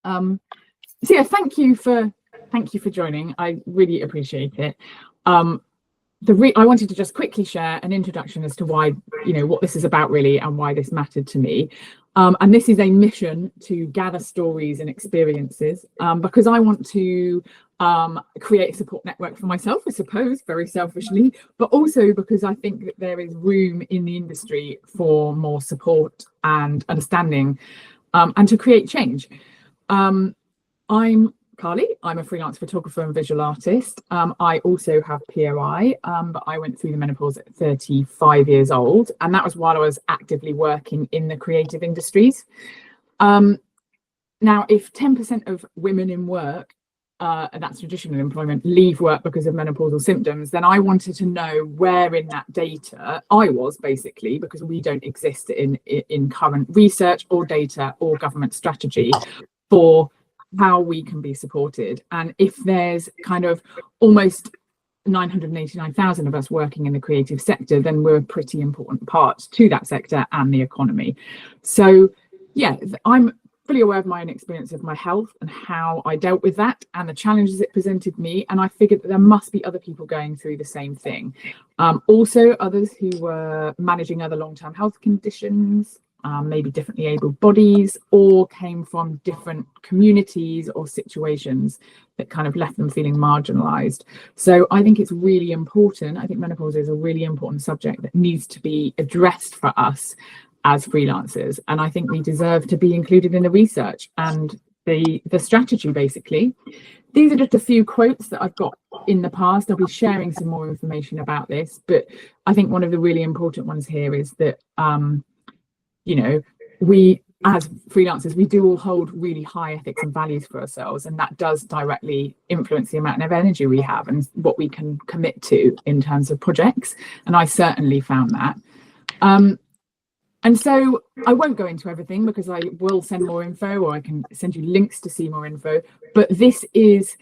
So yeah, thank you for joining. I really appreciate it. I wanted to just quickly share an introduction as to why, what this is about really, and why this mattered to me. And this is a mission to gather stories and experiences, because I want to create a support network for myself, I suppose, very selfishly, but also because I think that there is room in the industry for more support and understanding, and to create change. I'm Carly. I'm a freelance photographer and visual artist. I also have POI, but I went through the menopause at 35 years old, and that was while I was actively working in the creative industries. Now, if 10% of women in work, and that's traditional employment, leave work because of menopausal symptoms, then I wanted to know where in that data I was, basically, because we don't exist in current research or data or government strategy for how we can be supported. And if there's kind of almost 989,000 of us working in the creative sector, then we're a pretty important part to that sector and the economy. So yeah, I'm fully aware of my own experience of my health and how I dealt with that and the challenges it presented me. And I figured that there must be other people going through the same thing. Also others who were managing other long-term health conditions, maybe differently abled bodies, or came from different communities or situations that kind of left them feeling marginalized. So I think it's really important. I think menopause is a really important subject that needs to be addressed for us as freelancers. And I think we deserve to be included in the research and the strategy, basically. These are just a few quotes that I've got in the past. I'll be sharing some more information about this, but I think one of the really important ones here is that we as freelancers, we do all hold really high ethics and values for ourselves, and that does directly influence the amount of energy we have and what we can commit to in terms of projects. And I certainly found that. And so I won't go into everything because I will send more info, or I can send you links to see more info. But this is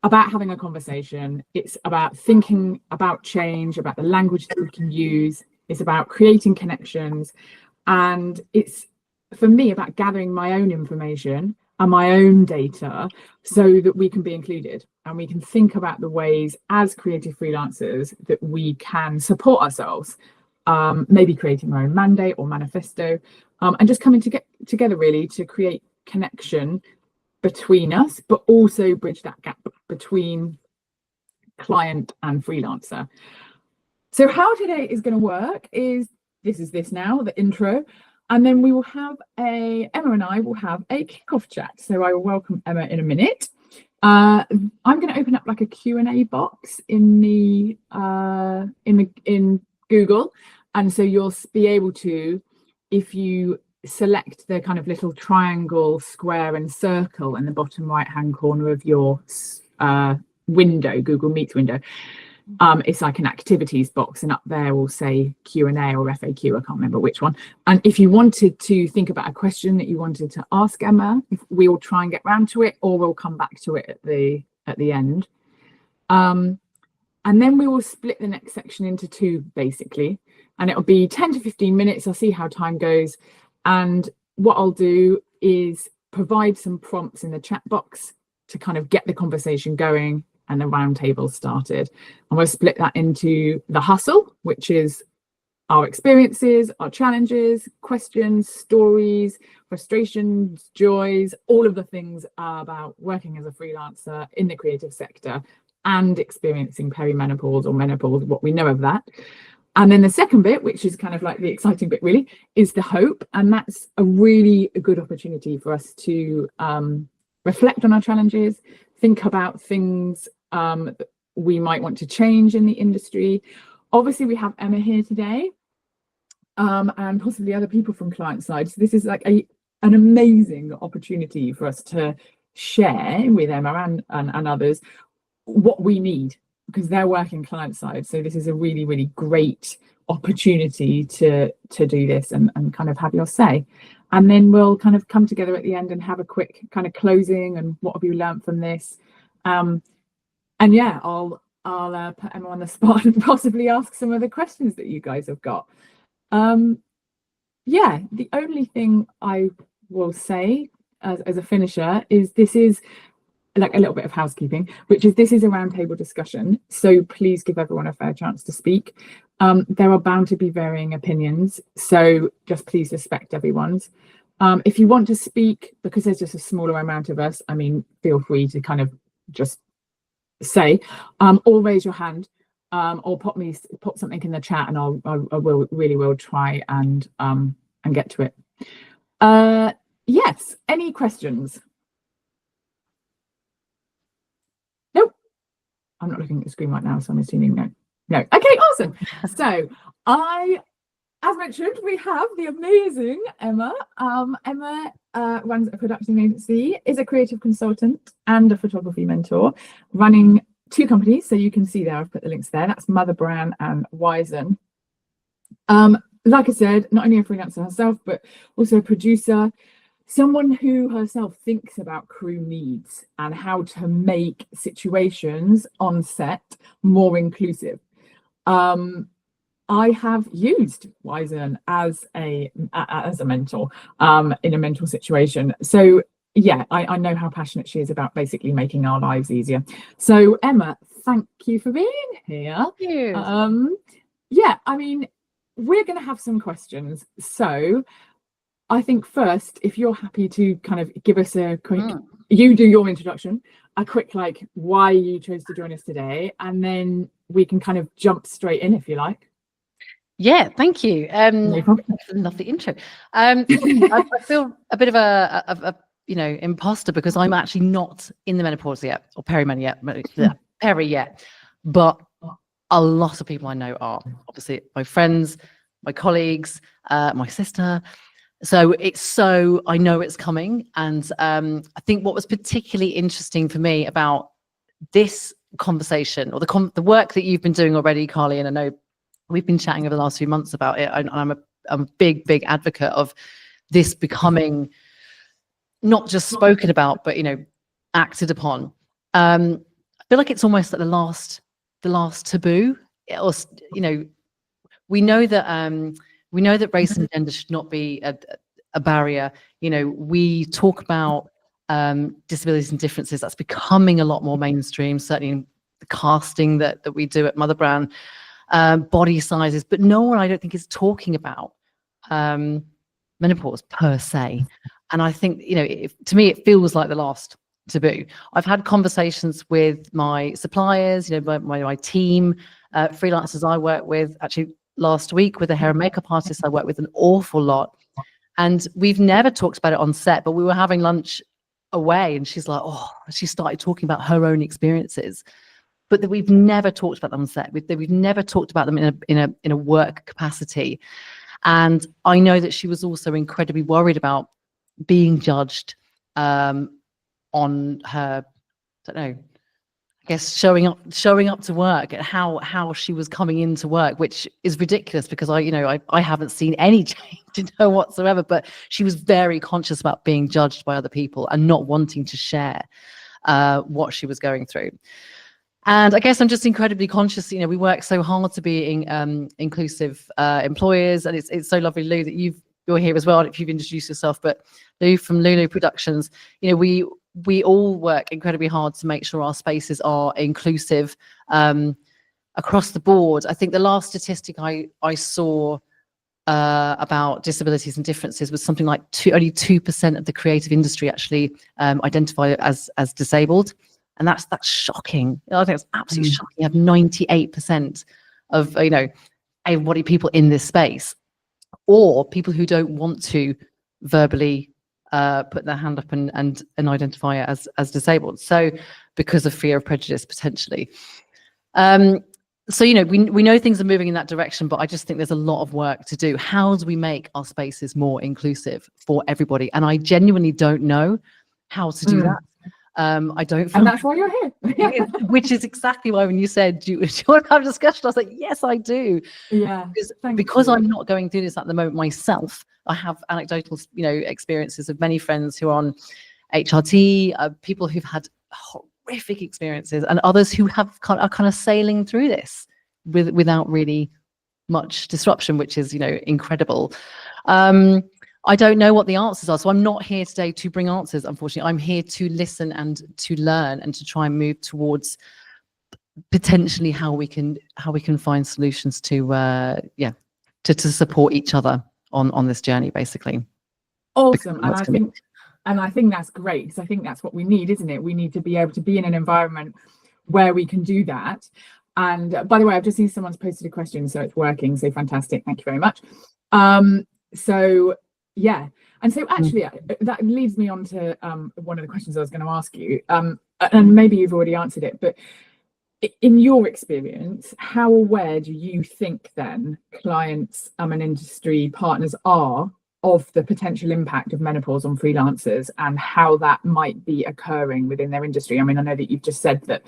about having a conversation. It's about thinking about change, about the language that we can use. It's about creating connections. And it's, for me, about gathering my own information and my own data so that we can be included and we can think about the ways as creative freelancers that we can support ourselves, maybe creating our own mandate or manifesto, and just coming together really to create connection between us, but also bridge that gap between client and freelancer. So how today is going to work is, this now, the intro, and then we will have Emma and I will have a kickoff chat. So I will welcome Emma in a minute. I'm going to open up like a Q&A box in Google, and so you'll be able to, if you select the kind of little triangle, square and circle in the bottom right hand corner of your window, Google Meets window, it's like an activities box, and up there will say Q&A or FAQ, I can't remember which one. And if you wanted to think about a question that you wanted to ask Emma, we will try and get round to it, or we'll come back to it at the end. And then we will split the next section into two, basically, and it'll be 10 to 15 minutes. I'll see how time goes, and what I'll do is provide some prompts in the chat box to kind of get the conversation going and the roundtable started. And we'll split that into the hustle, which is our experiences, our challenges, questions, stories, frustrations, joys, all of the things about working as a freelancer in the creative sector and experiencing perimenopause or menopause, what we know of that. And then the second bit, which is kind of like the exciting bit really, is the hope. And that's a really good opportunity for us to reflect on our challenges, think about things that we might want to change in the industry. Obviously, we have Emma here today, and possibly other people from client side. So this is like an amazing opportunity for us to share with Emma and others what we need, because they're working client side. So this is a really, really great opportunity to do this and kind of have your say. And then we'll kind of come together at the end and have a quick kind of closing and what have you learned from this. And yeah, I'll put Emma on the spot and possibly ask some of the questions that you guys have got. Yeah, the only thing I will say as a finisher is this is like a little bit of housekeeping, which is this is a roundtable discussion. So please give everyone a fair chance to speak. There are bound to be varying opinions, so just please respect everyone's. If you want to speak, because there's just a smaller amount of us, I mean, feel free to kind of just say, or raise your hand, or pop something in the chat, and I will try and get to it. Yes, any questions? Nope. I'm not looking at the screen right now, so I'm assuming no. Okay, awesome. So as mentioned, we have the amazing Emma. Emma runs a production agency, is a creative consultant and a photography mentor, running 2 companies. So you can see there, I've put the links there. That's Motherbran and Wizen. Like I said, not only a freelancer herself, but also a producer, someone who herself thinks about crew needs and how to make situations on set more inclusive. I have used Wizen as a mentor in a mental situation. So yeah, I know how passionate she is about basically making our lives easier. So Emma, thank you for being here. Thank you. Yeah, I mean, we're going to have some questions. So I think first, if you're happy to kind of give us a quick, you do your introduction, a quick like why you chose to join us today, and then we can kind of jump straight in if you like. Yeah, thank you. No problem. Lovely intro. I feel a bit of a imposter because I'm actually not in the menopause yet, or peri yet, but a lot of people I know are. Obviously, my friends, my colleagues, my sister. So I know it's coming, and I think what was particularly interesting for me about this conversation, or the work that you've been doing already, Carly, and I know we've been chatting over the last few months about it, and I'm a big advocate of this becoming not just spoken about, but acted upon. I feel like it's almost like the last taboo. Or we know that race and gender should not be a barrier. We talk about disabilities and differences. That's becoming a lot more mainstream, certainly in the casting that we do at Motherbran. Body sizes, but no one, I don't think, is talking about menopause per se. And I think, to me, it feels like the last taboo. I've had conversations with my suppliers, my team, freelancers I work with. Actually, last week with a hair and makeup artist I work with an awful lot. And we've never talked about it on set, but we were having lunch away, and she's like, she started talking about her own experiences. But that we've never talked about them on set. We've never talked about them in a work capacity. And I know that she was also incredibly worried about being judged on her, I don't know, I guess showing up to work, and how she was coming into work, which is ridiculous because I haven't seen any change whatsoever. But she was very conscious about being judged by other people and not wanting to share what she was going through. And I guess I'm just incredibly conscious. We work so hard to be inclusive employers, and it's so lovely, Lou, that you're here as well. If you've introduced yourself, but Lou from Lulu Productions, we all work incredibly hard to make sure our spaces are inclusive across the board. I think the last statistic I saw about disabilities and differences was something like only 2% of the creative industry actually identify as disabled. And that's shocking. I think it's absolutely shocking. You have 98% of able-bodied people in this space, or people who don't want to verbally put their hand up and identify as disabled. So because of fear of prejudice potentially. So we know things are moving in that direction, but I just think there's a lot of work to do. How do we make our spaces more inclusive for everybody? And I genuinely don't know how to do that. I don't, and that's why you're here. Which is exactly why when you said, do you want to have a discussion? I was like, yes, I do. Yeah, because I'm not going through this at the moment myself. I have anecdotal, experiences of many friends who are on HRT, people who've had horrific experiences, and others who are kind of sailing through this without really much disruption, which is incredible. I don't know what the answers are. So I'm not here today to bring answers, unfortunately. I'm here to listen and to learn and to try and move towards potentially how we can find solutions to to support each other on this journey, basically. Awesome. And I think that's great, because I think that's what we need, isn't it? We need to be able to be in an environment where we can do that. And by the way, I've just seen someone's posted a question, so it's working. So fantastic. Thank you very much. So yeah. And so actually that leads me on to one of the questions I was going to ask you. And maybe you've already answered it, but in your experience, how aware do you think then clients and industry partners are of the potential impact of menopause on freelancers and how that might be occurring within their industry? I mean, I know that you've just said that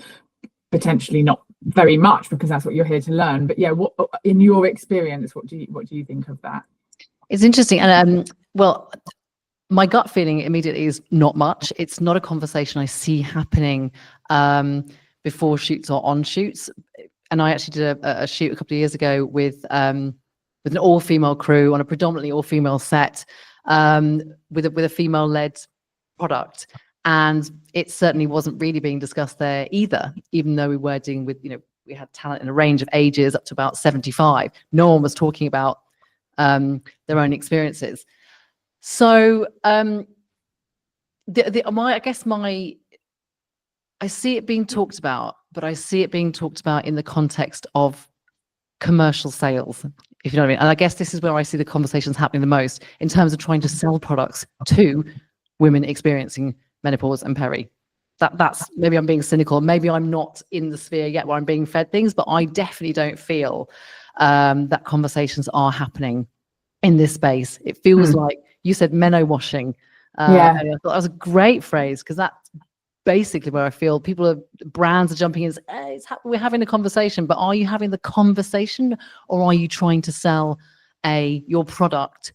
potentially not very much, because that's what you're here to learn. But yeah, what in your experience, what do you think of that? It's interesting. And well, my gut feeling immediately is not much. It's not a conversation I see happening before shoots or on shoots. And I actually did a shoot a couple of years ago with an all-female crew on a predominantly all-female set, with a female-led product. And it certainly wasn't really being discussed there either, even though we were dealing with, we had talent in a range of ages up to about 75. No one was talking about their own experiences. So I see it being talked about, but I see it being talked about in the context of commercial sales, if you know what I mean. And I guess this is where I see the conversations happening the most, in terms of trying to sell products to women experiencing menopause and peri. That's maybe I'm being cynical. Maybe I'm not in the sphere yet where I'm being fed things, but I definitely don't feel that conversations are happening in this space. It feels like you said meno washing. Yeah, I thought that was a great phrase, because that's basically where I feel brands are jumping in. We're having a conversation, but are you having the conversation, or are you trying to sell your product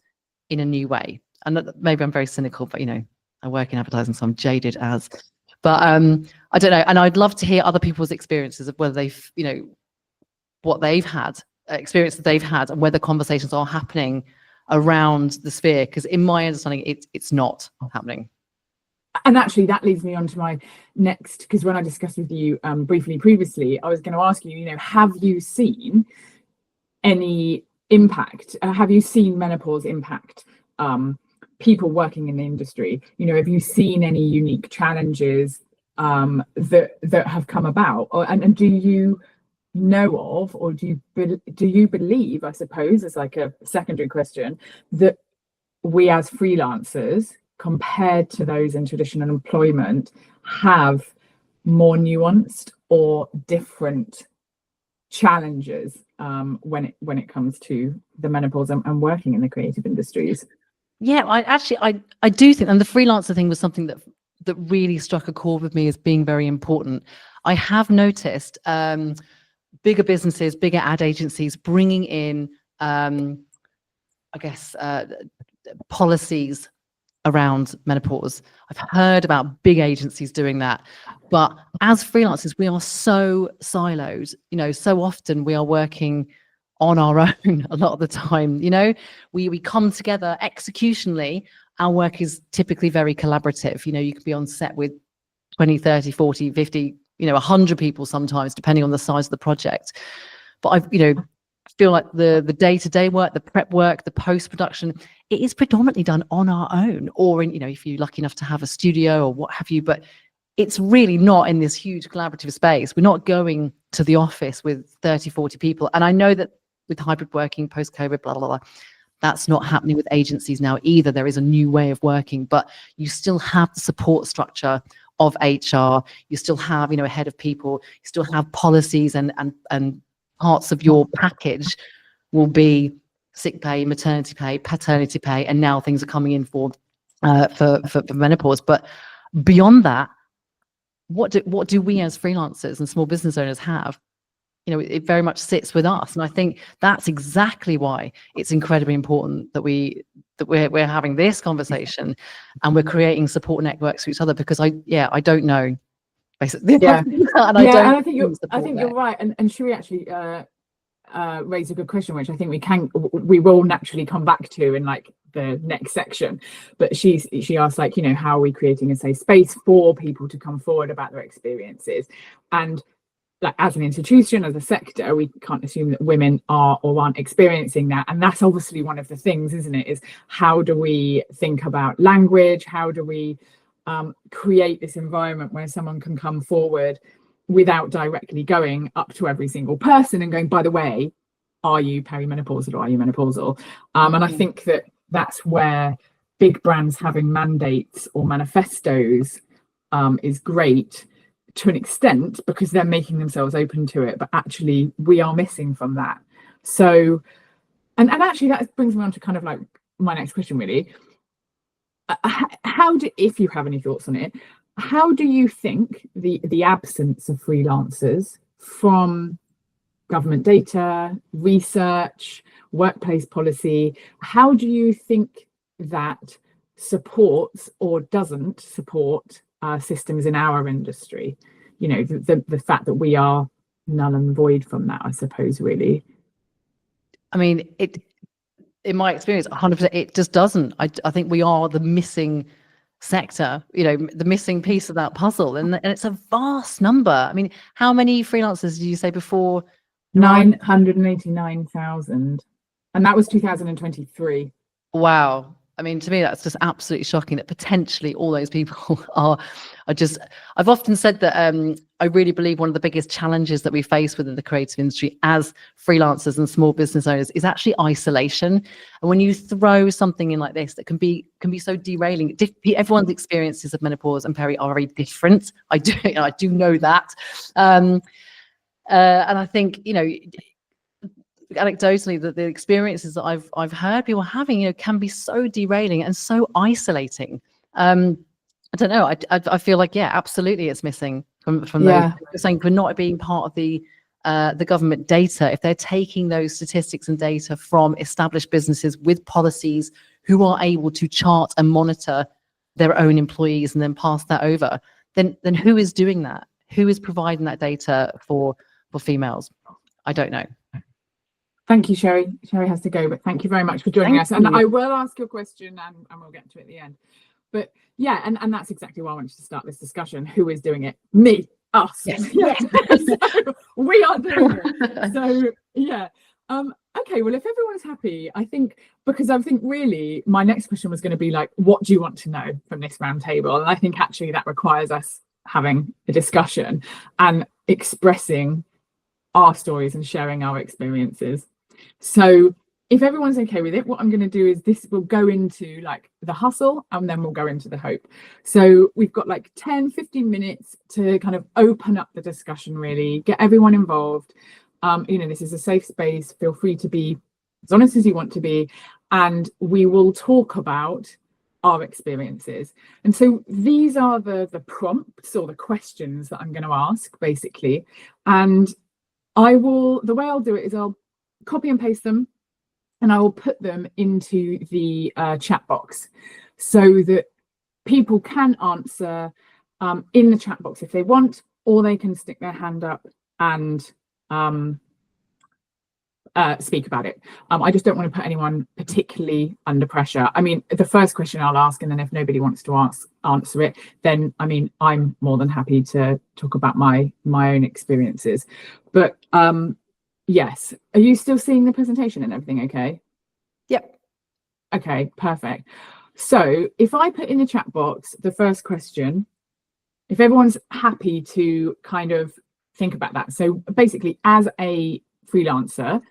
in a new way? And maybe I'm very cynical, but I work in advertising, so I'm jaded as. But I don't know. And I'd love to hear other people's experiences of whether they've, what they've had, experience that they've had, and whether conversations are happening around the sphere. Because in my understanding, it's not happening. And actually, that leads me on to my next, because when I discussed with you briefly previously, I was going to ask you, have you seen any impact? Have you seen menopause impact people working in the industry? Have you seen any unique challenges that have come about? And do you know of, or do you believe, I suppose, as like a secondary question, that we as freelancers, compared to those in traditional employment, have more nuanced or different challenges when it comes to the menopause and working in the creative industries? Yeah, I do think, and the freelancer thing was something that really struck a chord with me as being very important. I have noticed bigger businesses, bigger ad agencies bringing in, policies around menopause. I've heard about big agencies doing that, but as freelancers, we are so siloed. So often we are working on our own a lot of the time. We come together executionally. Our work is typically very collaborative. You could be on set with 20, 30, 40, 50, 100 people sometimes, depending on the size of the project. But I feel like the day-to-day work, the prep work, the post-production, it is predominantly done on our own, or in, if you're lucky enough to have a studio or what have you, but it's really not in this huge collaborative space. We're not going to the office with 30, 40 people. And I know that with hybrid working, post-COVID, blah, blah, blah, that's not happening with agencies now either. There is a new way of working, but you still have the support structure of HR. You still have, a head of people. You still have policies, and parts of your package will be sick pay, maternity pay, paternity pay, and now things are coming in for menopause. But beyond that, what do we as freelancers and small business owners have? It very much sits with us, and I think that's exactly why it's incredibly important that we're having this conversation and we're creating support networks for each other. Because I don't know, basically. Yeah, and I think you're right. And should we actually raised a good question, which I think we will naturally come back to in like the next section. But she asked, like, how are we creating a safe space for people to come forward about their experiences? And like, as an institution, as a sector, we can't assume that women are or aren't experiencing that. And that's obviously one of the things, isn't it? Is how do we think about language? How do we create this environment where someone can come forward without directly going up to every single person and going, by the way, are you perimenopausal or are you menopausal? And I think that that's where big brands having mandates or manifestos is great to an extent, because they're making themselves open to it, but actually we are missing from that. So, and actually that brings me on to kind of like my next question, really. If you have any thoughts on it, how do you think the absence of freelancers from government data, research, workplace policy, how do you think that supports or doesn't support systems in our industry? The fact that we are null and void from that, I suppose, really. I mean, in my experience, 100%, it just doesn't. I think we are the missing sector, the missing piece of that puzzle, and it's a vast number. I mean, how many freelancers did you say before? 989,000, and that was 2023. Wow. I mean, to me, that's just absolutely shocking that potentially all those people are just, I've often said that I really believe one of the biggest challenges that we face within the creative industry as freelancers and small business owners is actually isolation. And when you throw something in like this that can be so derailing, everyone's experiences of menopause and peri are very different. I do know that. And I think, anecdotally, that the experiences that I've heard people having, can be so derailing and so isolating. I don't know. I feel like, yeah, absolutely, it's missing from those. Saying for not being part of the government data, if they're taking those statistics and data from established businesses with policies who are able to chart and monitor their own employees and then pass that over, then who is doing that? Who is providing that data for females? I don't know. Thank you, Sherry. Sherry has to go, but thank you very much for joining us. And I will ask your question and we'll get to it at the end. But yeah, and that's exactly why I wanted to start this discussion. Who is doing it? Me, us. Yes. So we are doing it. So yeah. Okay, well, if everyone's happy, I think really my next question was going to be like, what do you want to know from this roundtable? And I think actually that requires us having a discussion and expressing our stories and sharing our experiences. So if everyone's okay with it, what I'm going to do is we'll go into like the hustle and then we'll go into the hope. So we've got like 10-15 minutes to kind of open up the discussion, really get everyone involved. This is a safe space. Feel free to be as honest as you want to be, and we will talk about our experiences. And so these are the prompts or the questions that I'm going to ask, basically. And the way I'll do it is I'll copy and paste them and I will put them into the chat box so that people can answer in the chat box if they want, or they can stick their hand up and speak about it. I just don't want to put anyone particularly under pressure. I mean, the first question I'll ask, and then if nobody wants to answer it, then I'm more than happy to talk about my own experiences. But yes, are you still seeing the presentation and everything okay? Yep. Okay, perfect. So if I put in the chat box the first question, if everyone's happy to kind of think about that. So basically, as a freelancer,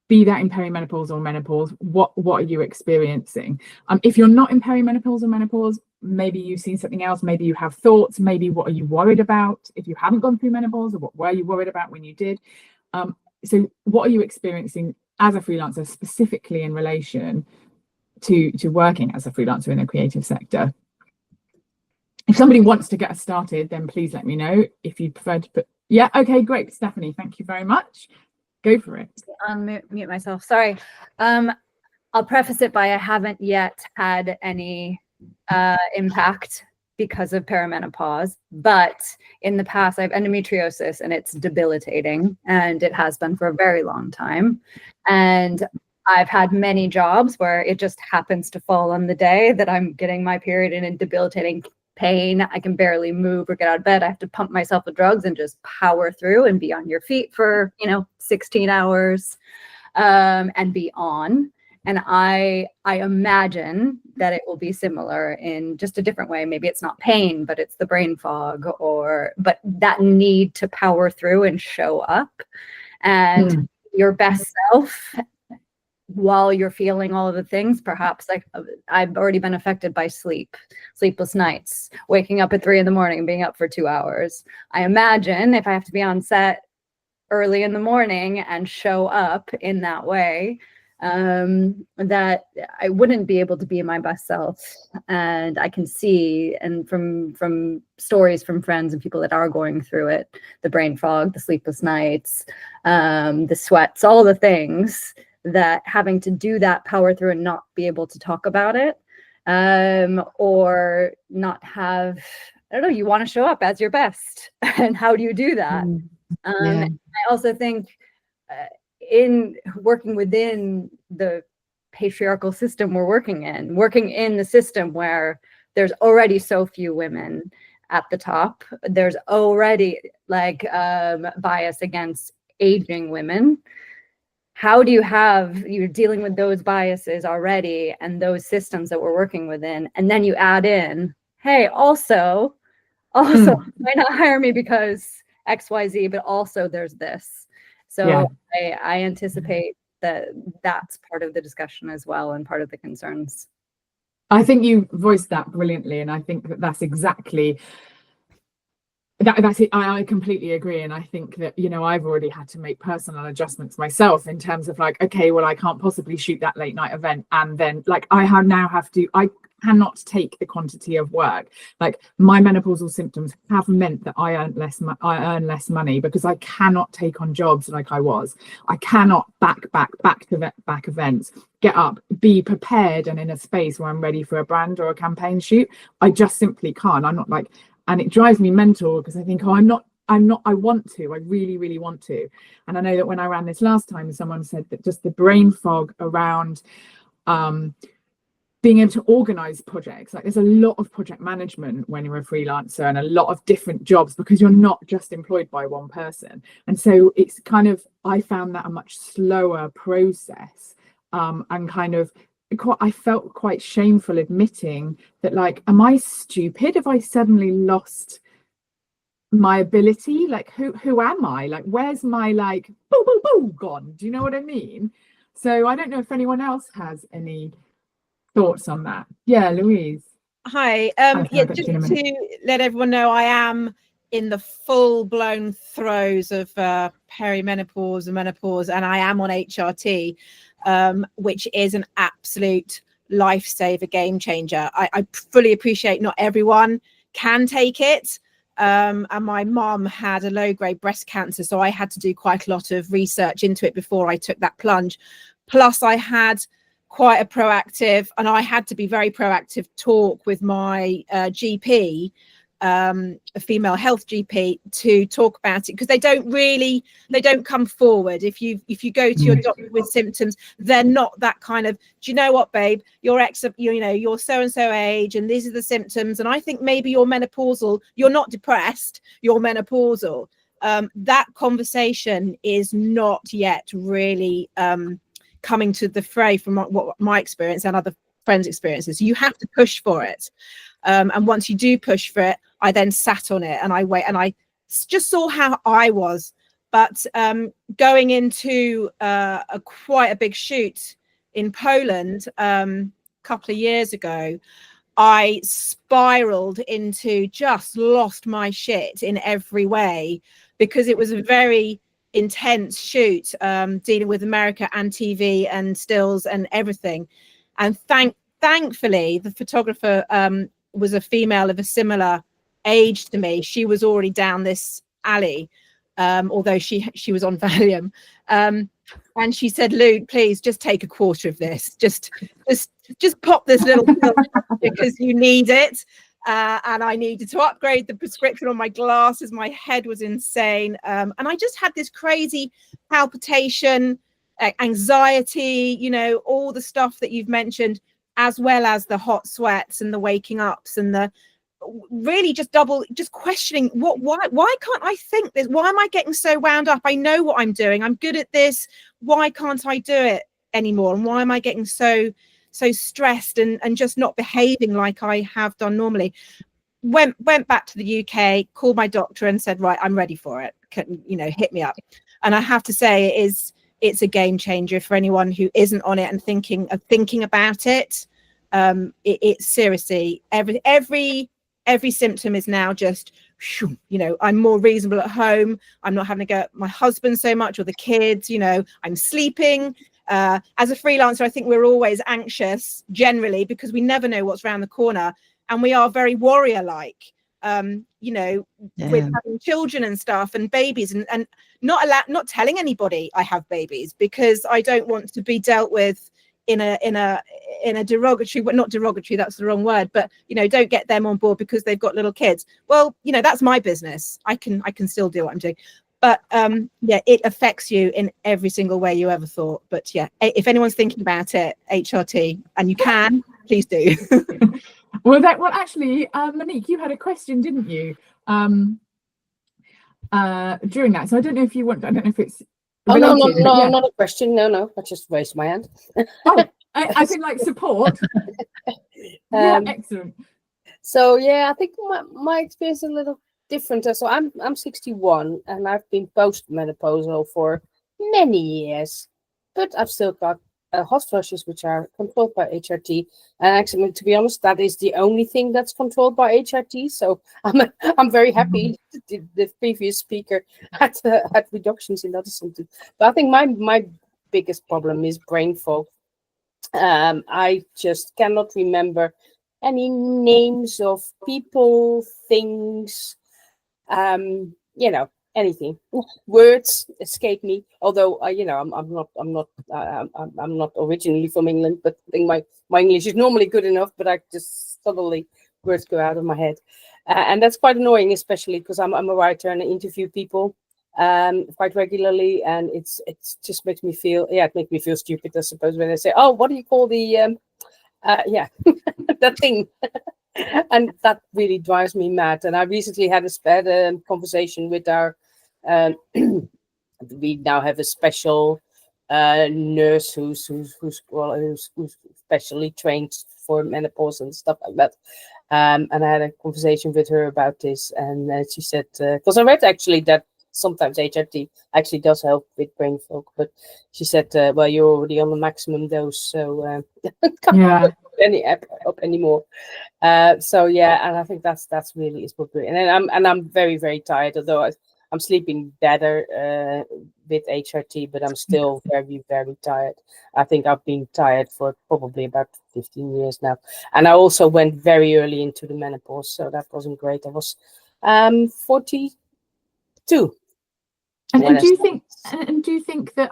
be that in perimenopause or menopause, what are you experiencing? If you're not in perimenopause or menopause, maybe you've seen something else, maybe you have thoughts, maybe what are you worried about if you haven't gone through menopause, or what were you worried about when you did? So what are you experiencing as a freelancer, specifically in relation to working as a freelancer in the creative sector? If somebody wants to get us started, then please let me know. If you prefer to put, yeah, okay, great, Stephanie, thank you very much. Go for it. Mute myself. Sorry. I'll preface it by I haven't yet had any impact because of perimenopause, but in the past I have endometriosis and it's debilitating, and it has been for a very long time. And I've had many jobs where it just happens to fall on the day that I'm getting my period and in debilitating pain. I can barely move or get out of bed. I have to pump myself with drugs and just power through and be on your feet for, 16 hours and be on. And I imagine that it will be similar in just a different way. Maybe it's not pain, but it's the brain fog, but that need to power through and show up and your best self while you're feeling all of the things. Perhaps like I've already been affected by sleepless nights, waking up at 3 a.m. and being up for 2 hours. I imagine if I have to be on set early in the morning and show up in that way, that I wouldn't be able to be my best self. And I can see, and from stories from friends and people that are going through it, the brain fog, the sleepless nights, the sweats, all the things, that having to do that power through and not be able to talk about it, or not have, I don't know, you want to show up as your best. And how do you do that? I also think in working within the patriarchal system we're working in the system where there's already so few women at the top, there's already bias against aging women. How do you're dealing with those biases already and those systems that we're working within, and then you add in, hey, also why not hire me because XYZ, but also there's this. So I anticipate that that's part of the discussion as well, and part of the concerns. I think you voiced that brilliantly, and I think that's exactly that's it. I completely agree, and I think that I've already had to make personal adjustments myself in terms of okay, well, I can't possibly shoot that late night event, and then I cannot take the quantity of work. My menopausal symptoms have meant that I earn less money because I cannot take on jobs like I was. I cannot back events, get up, be prepared and in a space where I'm ready for a brand or a campaign shoot. I just simply can't. I'm not and it drives me mental because I think, I want to, I really, really want to. And I know that when I ran this last time, someone said that just the brain fog around being able to organize projects, there's a lot of project management when you're a freelancer and a lot of different jobs because you're not just employed by one person. And so it's I found that a much slower process, and I felt quite shameful admitting that am I stupid? Have I suddenly lost my ability? Who am I? Where's my boo boo boo gone? Do you know what I mean? So I don't know if anyone else has any thoughts on that. Yeah, Louise. Hi. Just to let everyone know, I am in the full-blown throes of perimenopause and menopause, and I am on HRT, which is an absolute lifesaver, game changer. I fully appreciate not everyone can take it. And my mum had a low-grade breast cancer, so I had to do quite a lot of research into it before I took that plunge. Plus, I had quite a proactive, and I had to be very proactive, talk with my GP, a female health GP, to talk about it, because they don't come forward. If you go to your doctor with symptoms, they're not that kind of, do you know what, babe, you're so and so age and these are the symptoms, and I think maybe you're menopausal. You're not depressed, you're menopausal. That conversation is not yet really coming to the fray from what my experience and other friends' experiences. You have to push for it. And once you do push for it, I then sat on it and I just saw how I was. But going into quite a big shoot in Poland a couple of years ago, I spiraled into just lost my shit in every way, because it was a very intense shoot, dealing with America and TV and stills and everything. And thankfully, the photographer was a female of a similar age to me. She was already down this alley, although she was on Valium. And she said, Lou, please just take a quarter of this. Just pop this little pill because you need it. and I needed to upgrade the prescription on my glasses. My head was insane. And I just had this crazy palpitation, anxiety, all the stuff that you've mentioned, as well as the hot sweats and the waking ups and the really just questioning why can't I think this? Why am I getting so wound up? I know what I'm doing. I'm good at this. Why can't I do it anymore? And why am I getting so stressed and just not behaving like I have done normally? Went back to the UK, called my doctor and said, right, I'm ready for it. Hit me up. And I have to say it's a game changer for anyone who isn't on it and thinking about it. It's seriously every symptom is now just, I'm more reasonable at home. I'm not having to go at my husband so much or the kids, I'm sleeping. As a freelancer, I think we're always anxious generally because we never know what's around the corner. And we are very warrior-like, with having children and stuff and babies and not telling anybody I have babies because I don't want to be dealt with in a derogatory, but not derogatory, that's the wrong word, but don't get them on board because they've got little kids. Well, that's my business. I can still do what I'm doing. But it affects you in every single way you ever thought. But if anyone's thinking about it, HRT, and you can, please do. Well, actually, Monique, you had a question, didn't you? During that, so I don't know if you want. I don't know if it's. Related, no, not a question. No, I just raised my hand. Oh, I think like support. Excellent. So I think my experience is a little different. So I'm 61 and I've been postmenopausal for many years, but I've still got hot flushes which are controlled by HRT. And actually, to be honest, that is the only thing that's controlled by HRT. So I'm very happy. The previous speaker had reductions in other symptoms. But I think my biggest problem is brain fog. I just cannot remember any names of people, things, anything. Words escape me. Although I'm not originally from England, but I think my English is normally good enough. But I just suddenly words go out of my head, and that's quite annoying, especially because I'm a writer and I interview people quite regularly, and it just makes me feel stupid, I suppose, when they say, oh, what do you call the that thing. And that really drives me mad. And I recently had a conversation with our we now have a special nurse who's specially trained for menopause and stuff like that. And I had a conversation with her about this, and she said, because I read actually that sometimes HRT actually does help with brain fog, but she said, well, you're already on the maximum dose, so can't any up anymore. And I think that's really is what we're, and I'm very, very tired, although I'm sleeping better with HRT, but I'm still very, very tired. I think I've been tired for probably about 15 years now. And I also went very early into the menopause, so that wasn't great. I was 42. And do you think that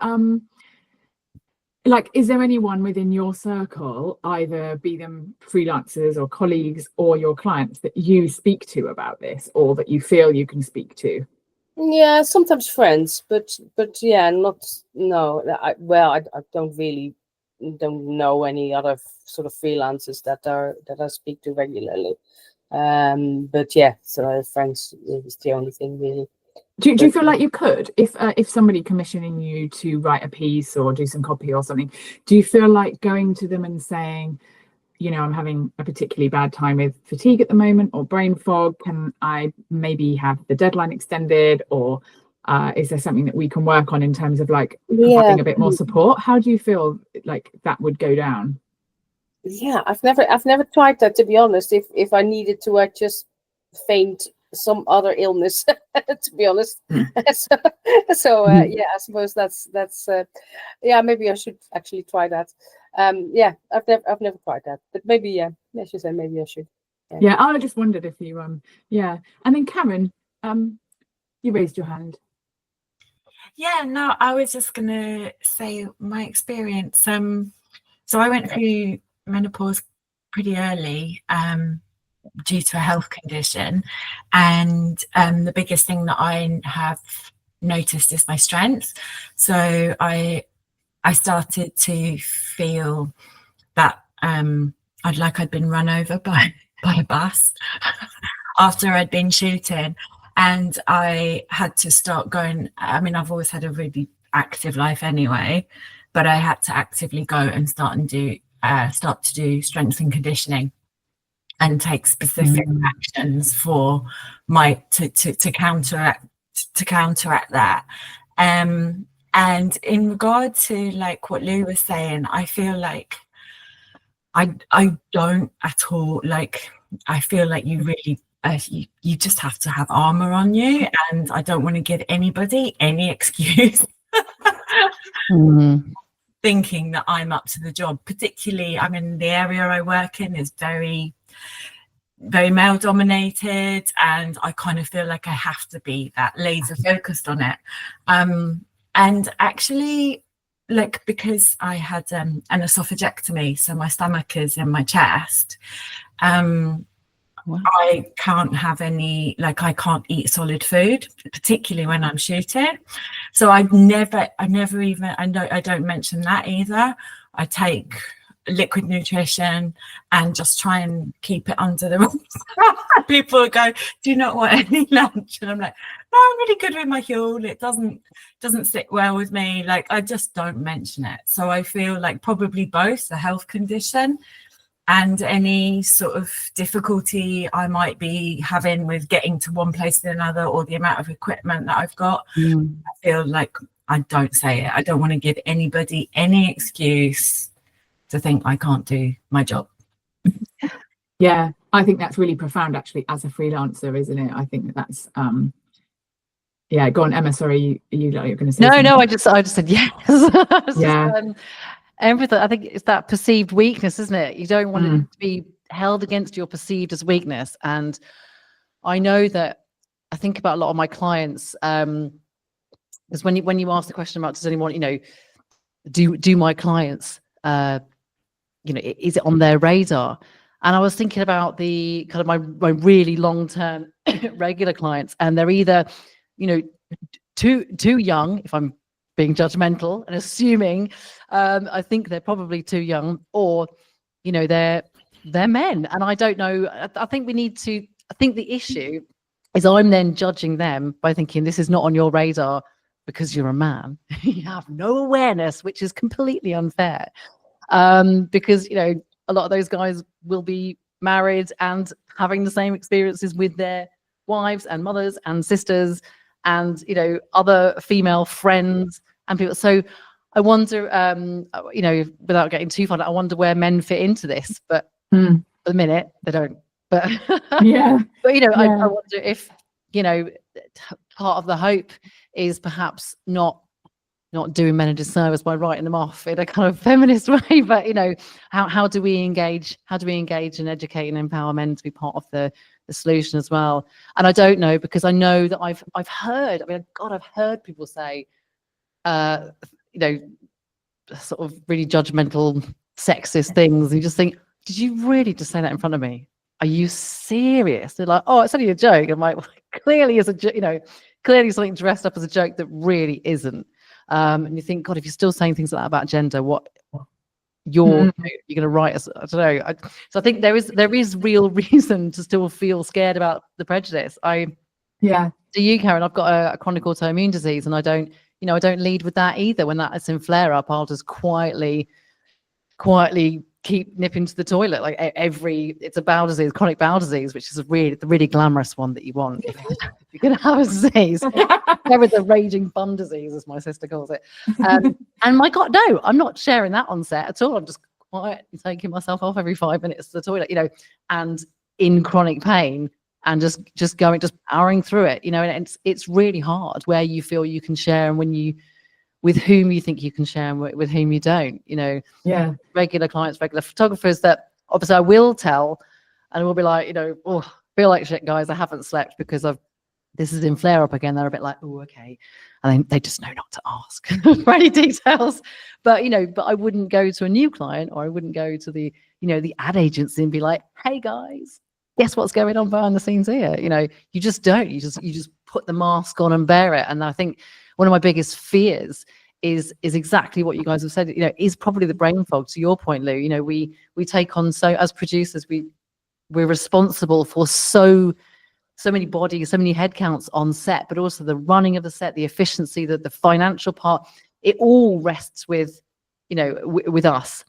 is there anyone within your circle, either be them freelancers or colleagues or your clients, that you speak to about this, or that you feel you can speak to? Yeah, sometimes friends, but I don't know any other sort of freelancers that I speak to regularly. So friends is the only thing really. Do you feel like you could, if somebody commissioning you to write a piece or do some copy or something, do you feel like going to them and saying, I'm having a particularly bad time with fatigue at the moment or brain fog, can I maybe have the deadline extended, or is there something that we can work on in terms of providing a bit more support? How do you feel like that would go down? Yeah, I've never tried that, to be honest. If I needed to, I'd just faint some other illness, to be honest. I suppose that's maybe I should actually try that. I've never tried that, but maybe she said maybe I should. I just wondered if you and then Karen, you raised your hand. I was just gonna say my experience. So I went through menopause pretty early, due to a health condition, and the biggest thing that I have noticed is my strength. So I started to feel that I'd been run over by a bus after I'd been shooting, and I had to start going. I mean, I've always had a really active life anyway, but I had to actively go and start to do strength and conditioning and take specific actions for to counteract that. And in regard to like what Lou was saying, I feel like I don't at all, like, I feel like you really you just have to have armor on you, and I don't want to give anybody any excuse thinking that I'm up to the job. Particularly, I mean, the area I work in is very, very male dominated, and I kind of feel like I have to be that laser focused on it. And actually, like, because I had an esophagectomy, so my stomach is in my chest, I can't have any, like, I can't eat solid food, particularly when I'm shooting. So I don't mention that either. I take liquid nutrition and just try and keep it under the roof. People go, do you not want any lunch? And I'm like, no, I'm really good with my Huel. It doesn't sit well with me. Like, I just don't mention it. So I feel like probably both the health condition and any sort of difficulty I might be having with getting to one place to another, or the amount of equipment that I've got, I feel like I don't say it. I don't want to give anybody any excuse to think I can't do my job. Yeah, I think that's really profound actually as a freelancer, isn't it? I think that's yeah, go on, Emma. Sorry, you're going to say something? No, I just said yes. Yeah. Everything. I think it's that perceived weakness, isn't it? You don't want it to be held against your perceived as weakness. And I know that I think about a lot of my clients, because when you ask the question about, does anyone, do my clients, is it on their radar? And I was thinking about the kind of my really long-term regular clients, and they're either, too young, if I'm being judgmental and assuming, I think they're probably too young, or, they're men. And I don't know. I think the issue is I'm then judging them by thinking this is not on your radar because you're a man. You have no awareness, which is completely unfair. Because, a lot of those guys will be married and having the same experiences with their wives and mothers and sisters and, other female friends and people. So I wonder, without getting too far, I wonder where men fit into this. But at the minute, they don't. But yeah. But, I wonder if, part of the hope is perhaps not doing men a disservice by writing them off in a kind of feminist way, but how do we engage and educate and empower men to be part of the solution as well? And I don't know, because I know that I've heard, I've heard people say, sort of really judgmental, sexist things, and you just think, did you really just say that in front of me? Are you serious? They're like, oh, it's only a joke. I'm like, well, clearly is clearly something dressed up as a joke that really isn't. And you think, God, if you're still saying things like that about gender, what you're going to write us? I don't know. So I think there is real reason to still feel scared about the prejudice. So you, Karen, I've got a chronic autoimmune disease, and I don't lead with that either. When that is in flare up, I'll just quietly keep nipping to the toilet. Like it's a bowel disease, chronic bowel disease, which is the really glamorous one that you want if you're going to have a disease. There was a raging bum disease, as my sister calls it. And my God, no, I'm not sharing that on set at all. I'm just quietly taking myself off every 5 minutes to the toilet, and in chronic pain, and just powering through it, and it's really hard where you feel you can share and with whom you think you can share and with whom you don't, regular clients, regular photographers that obviously I will tell, and we'll be like, oh, feel like shit, guys, I haven't slept because this is in flare up again. They're a bit like, oh, okay. And they just know not to ask for any details. But, but I wouldn't go to a new client, or I wouldn't go to the ad agency and be like, hey guys, guess what's going on behind the scenes here? You know, you just don't. You just put the mask on and bear it. And I think one of my biggest fears is exactly what you guys have said. You know, is probably the brain fog. To your point, Lou. You know, we take on, so as producers, we're responsible for so many bodies, so many head counts on set, but also the running of the set, the efficiency, the financial part. It all rests with, you know, with us.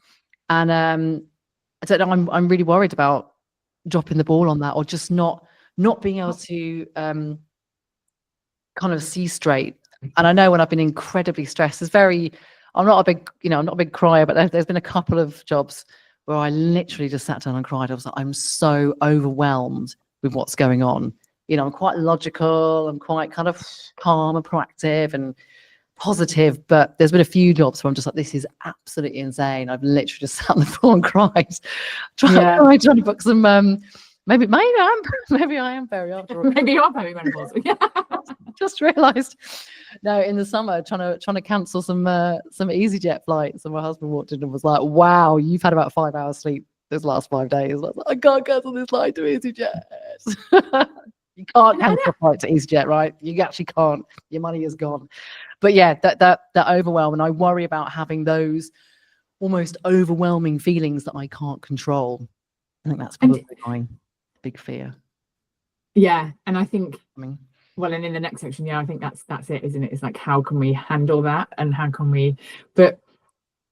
And I don't know. I'm really worried about dropping the ball on that, or just not being able to kind of see straight. And I know when I've been incredibly stressed, I'm not a big crier, but there's been a couple of jobs where I literally just sat down and cried. I was like, I'm so overwhelmed with what's going on. You know, I'm quite logical, I'm quite kind of calm and proactive and positive, but there's been a few jobs where I'm just like, this is absolutely insane. I've literally just sat on the floor and cried, trying to book some. Maybe I am very after all. Maybe you are perimenopausal. Yeah. Just realised. No, in the summer, trying to cancel some EasyJet flights, and my husband walked in and was like, "Wow, you've had about 5 hours sleep this last 5 days." I was like, I can't cancel this flight to EasyJet. You can't cancel a flight to EasyJet, right? You actually can't. Your money is gone. But yeah, that overwhelm, and I worry about having those almost overwhelming feelings that I can't control. I think that's probably my big fear. Yeah, and I think, well, and in the next section, I think that's it, isn't it? It's like, how can we handle that, and how can we? But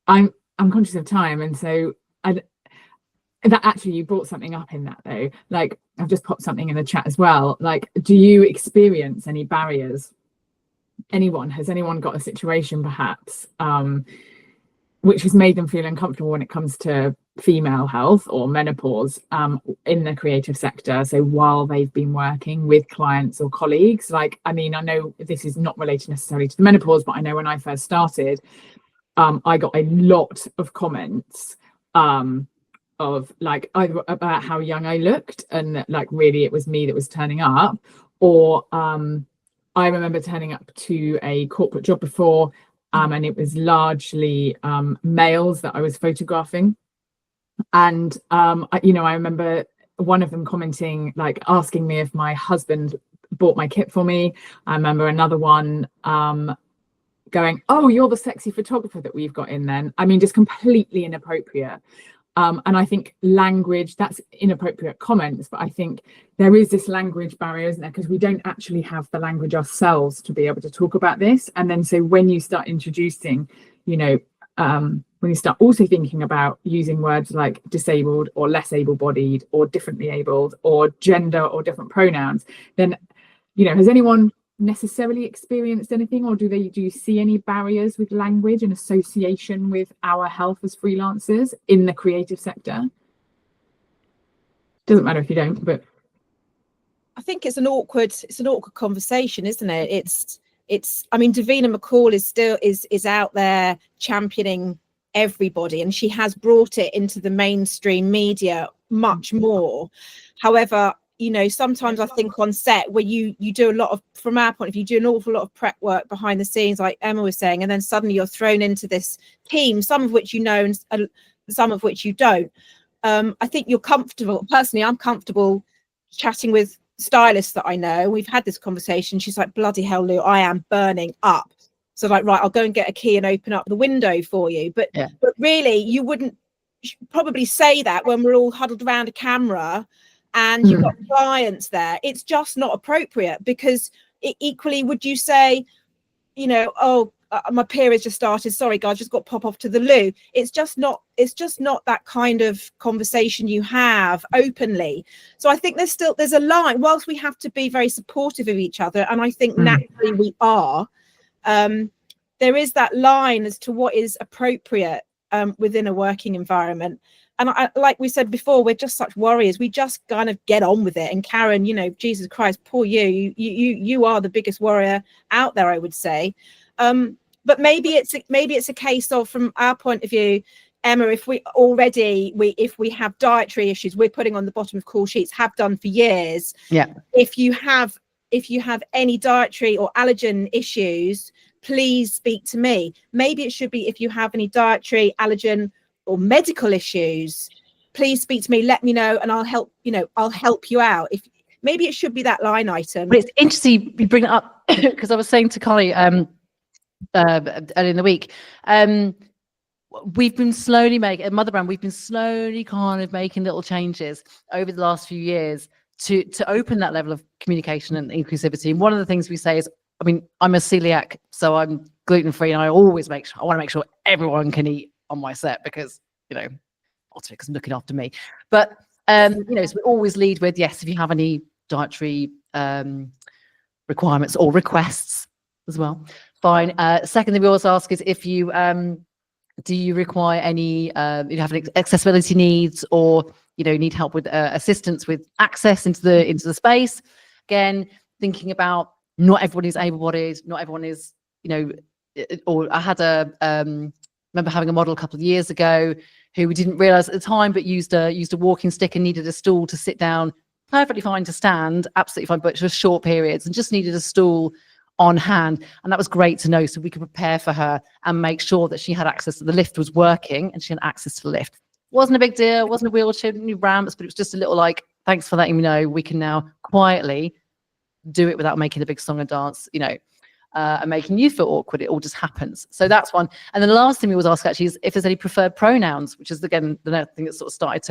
I'm conscious of time, and so that actually, you brought something up in that though. Like, I've just popped something in the chat as well. Like, do you experience any barriers? Has anyone got a situation perhaps which has made them feel uncomfortable when it comes to female health or menopause in the creative sector? So while they've been working with clients or colleagues, like, I mean, I know this is not related necessarily to the menopause, but I know when I first started, I got a lot of comments of like either about how young I looked, and like really it was me that was turning up, or I remember turning up to a corporate job before, and it was largely males that I was photographing. And, I remember one of them commenting, like asking me if my husband bought my kit for me. I remember another one going, "Oh, you're the sexy photographer that we've got in then." I mean, just completely inappropriate. And I think language, that's inappropriate comments, but I think there is this language barrier, isn't there? Because we don't actually have the language ourselves to be able to talk about this. And then so when you start introducing, when you start also thinking about using words like disabled or less able-bodied or differently abled or gender or different pronouns, then, has anyone necessarily experienced anything, or do you see any barriers with language and association with our health as freelancers in the creative sector? Doesn't matter if you don't, but I think it's an awkward conversation, isn't it? It's I mean, Davina McCall is out there championing everybody, and she has brought it into the mainstream media much more. However, sometimes I think on set where you do a lot of, from our point of view, you do an awful lot of prep work behind the scenes, like Emma was saying, and then suddenly you're thrown into this team, some of which and some of which you don't. I think you're comfortable. Personally, I'm comfortable chatting with stylists that I know. We've had this conversation. She's like, "Bloody hell, Lou, I am burning up." So like, right, I'll go and get a key and open up the window for you. But really, you wouldn't probably say that when we're all huddled around a camera and you've got clients there. It's just not appropriate, because equally, would you say, "Oh, my period's just started, sorry guys, just got to pop off to the loo"? It's just not that kind of conversation you have openly. So I think there's a line, whilst we have to be very supportive of each other, and I think naturally we are, there is that line as to what is appropriate within a working environment. And like we said before, we're just such warriors. We just kind of get on with it. And Karen, Jesus Christ, poor you are the biggest warrior out there, I would say. But maybe it's a case of, from our point of view, Emma, if we have dietary issues, we're putting on the bottom of call sheets, have done for years. Yeah. If you have any dietary or allergen issues, please speak to me. Maybe it should be, if you have any dietary, allergen, or medical issues, please speak to me, let me know, and I'll help you out. If maybe it should be that line item. But it's interesting you bring it up because I was saying to Connie earlier in the week, we've been slowly making at Motherbran, we've been slowly kind of making little changes over the last few years to open that level of communication and inclusivity. And one of the things we say is, I mean, I'm a celiac, so I'm gluten-free, and I always I want to make sure everyone can eat on my set because, ultimately, because I'm looking after me. But, so we always lead with, yes, if you have any dietary requirements or requests as well, fine. Second thing we always ask is if you, do you require any, you have any accessibility needs, or, need help with assistance with access into the space? Again, thinking about not everyone is able-bodied, not everyone is, or I had remember having a model a couple of years ago who we didn't realize at the time, but used a walking stick and needed a stool to sit down. Perfectly fine to stand, absolutely fine, but just short periods, and just needed a stool on hand. And that was great to know, so we could prepare for her and make sure that she had access to the lift was working and she had access to the lift. Wasn't a big deal, it wasn't a wheelchair, new ramps, but it was just a little like, thanks for letting me know, we can now quietly do it without making a big song and dance, and making you feel awkward. It all just happens. So that's one. And then the last thing we always ask actually is if there's any preferred pronouns, which is again the next thing that sort of started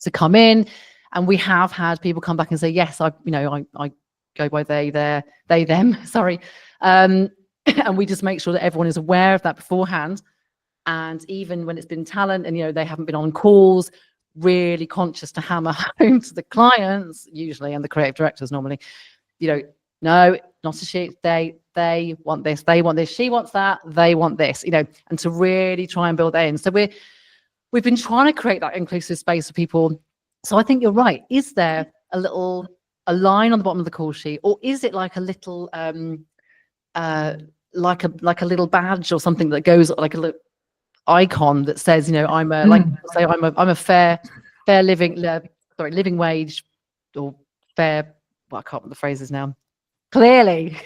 to come in. And we have had people come back and say, yes, I go by they, them, sorry. And we just make sure that everyone is aware of that beforehand. And even when it's been talent and, they haven't been on calls, really conscious to hammer home to the clients usually, and the creative directors normally, no, not a she, they want this, she wants that, they want this, and to really try and build that in. So we've been trying to create that inclusive space for people. So I think you're right. Is there a line on the bottom of the call sheet, or is it like a little like a little badge or something that goes like a little icon that says, I'm a I'm a fair living wage, or fair, well, I can't remember the phrases now. Clearly.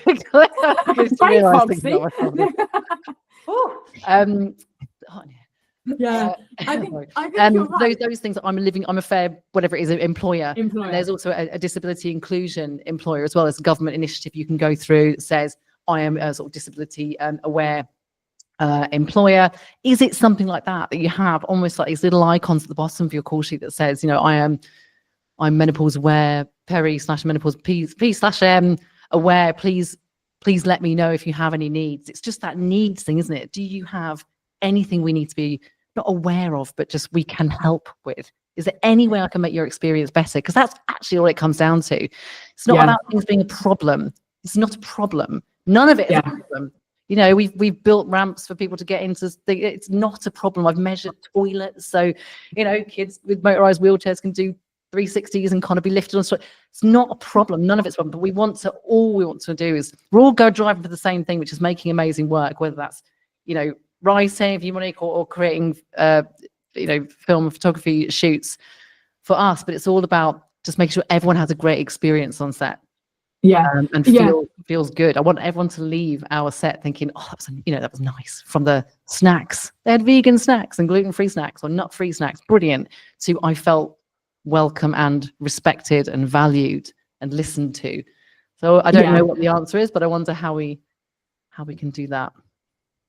Yeah, I think you're right. those things. I'm a fair, whatever it is, employer. And there's also a disability inclusion employer as well. As a government initiative you can go through that says I am a sort of disability aware employer. Is it something like that you have, almost like these little icons at the bottom of your call sheet that says, I'm menopause aware, peri/menopause P/M aware, please let me know if you have any needs. It's just that needs thing, isn't it? Do you have anything we need to be not aware of, but just we can help with? Is there any way I can make your experience better? Because that's actually all it comes down to. It's not about things being a problem. It's not a problem. None of it is a problem. We've built ramps for people to get into. It's not a problem. I've measured toilets, so kids with motorized wheelchairs can do 360s and kind of be lifted on. It's not a problem. None of it's a problem. But all we want to do is we're all driving for the same thing, which is making amazing work. Whether that's writing, if you want to, or creating film and photography shoots for us. But it's all about just making sure everyone has a great experience on set. And feels good. I want everyone to leave our set thinking, oh, that was nice. From the snacks, they had vegan snacks and gluten-free snacks or nut-free snacks, brilliant, to I felt welcome and respected and valued and listened to. So I don't know what the answer is, but I wonder how we can do that.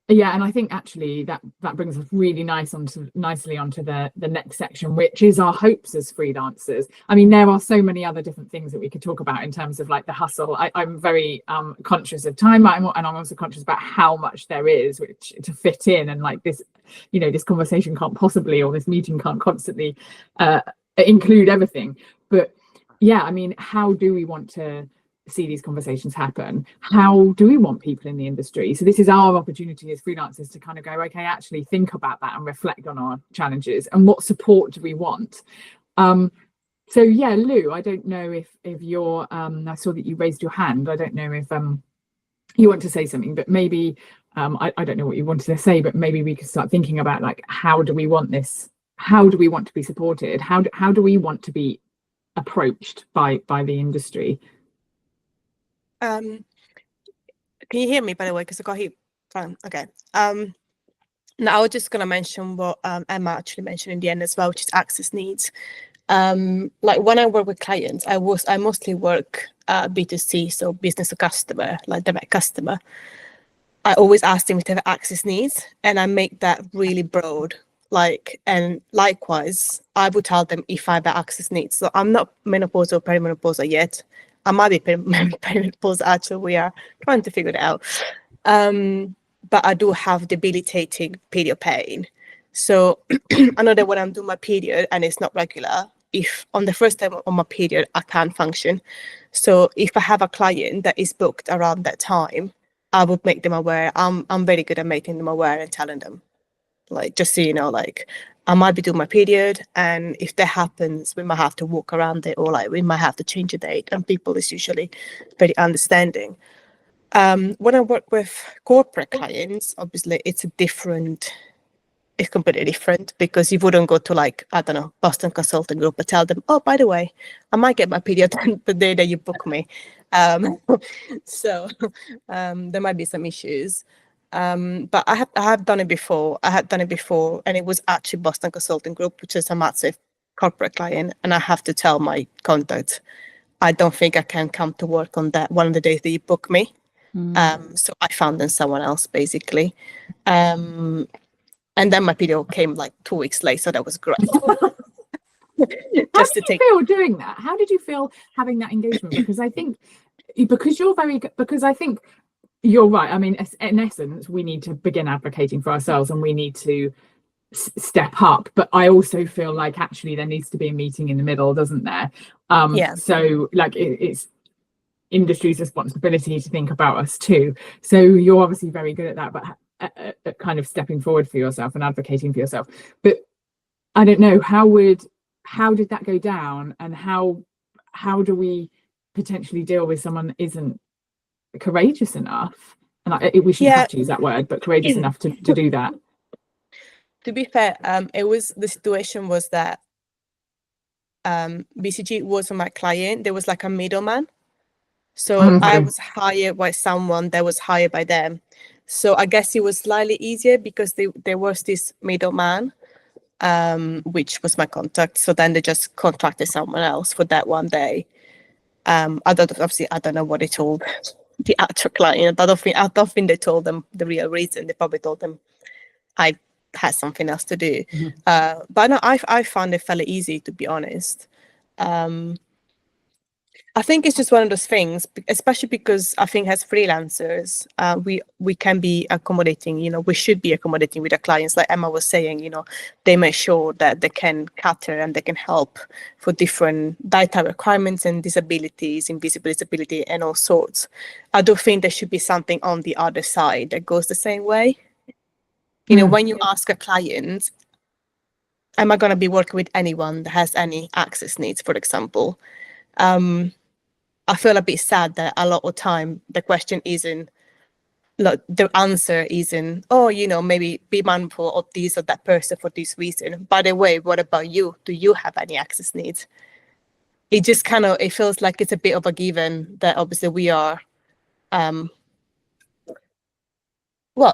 Yeah, and I think actually that brings us really nicely onto the next section, which is our hopes as freelancers. I mean, there are so many other different things that we could talk about in terms of like the hustle. I'm very conscious of time, and I'm also conscious about how much there is which to fit in, and like this, this conversation can't possibly, or this meeting can't constantly include everything. But yeah, I mean, how do we want to see these conversations happen? How do we want people in the industry? So this is our opportunity as freelancers to kind of go, okay, actually think about that and reflect on our challenges and what support do we want. So yeah, Lou, I don't know if you're I saw that you raised your hand. I don't know if you want to say something, but maybe I don't know what you wanted to say, but maybe we could start thinking about like, how do we want this? How do we want to be supported? How do we want to be approached by the industry? Can you hear me, by the way? Because I got heat. Fine. Okay. Now, I was just going to mention what Emma actually mentioned in the end as well, which is access needs. Like when I work with clients, I mostly work B2C, so business to customer, like direct customer. I always ask them if they have access needs, and I make that really broad. And likewise, I would tell them if I have access needs. So I'm not menopausal or perimenopausal yet. I might be perimenopausal, actually. We are trying to figure it out. But I do have debilitating period pain. So I know that when I'm doing my period and it's not regular, if on the first time on my period, I can't function. So if I have a client that is booked around that time, I would make them aware. I'm very good at making them aware and telling them, like, just so you know, like, I might be doing my period, and if that happens, we might have to walk around it, or like we might have to change a date. And people is usually very understanding. When I work with corporate clients, obviously it's completely different, because you wouldn't go to, like, I don't know, Boston Consulting Group and tell them, oh, by the way, I might get my period the day that you book me. So there might be some issues. But I have done it before. I had done it before, and it was actually Boston Consulting Group, which is a massive corporate client. And I have to tell my contact, I don't think I can come to work on that one of the days that you book me. So I found them someone else, basically. And then my period came like 2 weeks late, so that was great. How did you feel doing that? How did you feel having that engagement? Because I think you're right. I mean, in essence, we need to begin advocating for ourselves, and we need to step up. But I also feel like actually there needs to be a meeting in the middle, doesn't there? So like it's industry's responsibility to think about us too. So you're obviously very good at that, but at kind of stepping forward for yourself and advocating for yourself. But I don't know, how did that go down, and how do we potentially deal with someone that isn't courageous enough, and we shouldn't have to use that word, but courageous enough to do that? To be fair, the situation was that BCG wasn't my client. There was like a middleman. So I was hired by someone that was hired by them. So I guess it was slightly easier because there was this middleman, which was my contact. So then they just contracted someone else for that one day. I don't know what they told the actual client. I don't think they told them the real reason. They probably told them I had something else to do. But no, I found it fairly easy, to be honest. I think it's just one of those things, especially because I think as freelancers, we can be accommodating, we should be accommodating with our clients. Like Emma was saying, they make sure that they can cater and they can help for different dietary requirements and disabilities, invisible disability and all sorts. I do think there should be something on the other side that goes the same way. When you ask a client, am I going to be working with anyone that has any access needs, for example? I feel a bit sad that a lot of time the question isn't, the answer isn't, maybe be mindful of this or that person for this reason. By the way, what about you? Do you have any access needs? It just it feels like it's a bit of a given that obviously we are,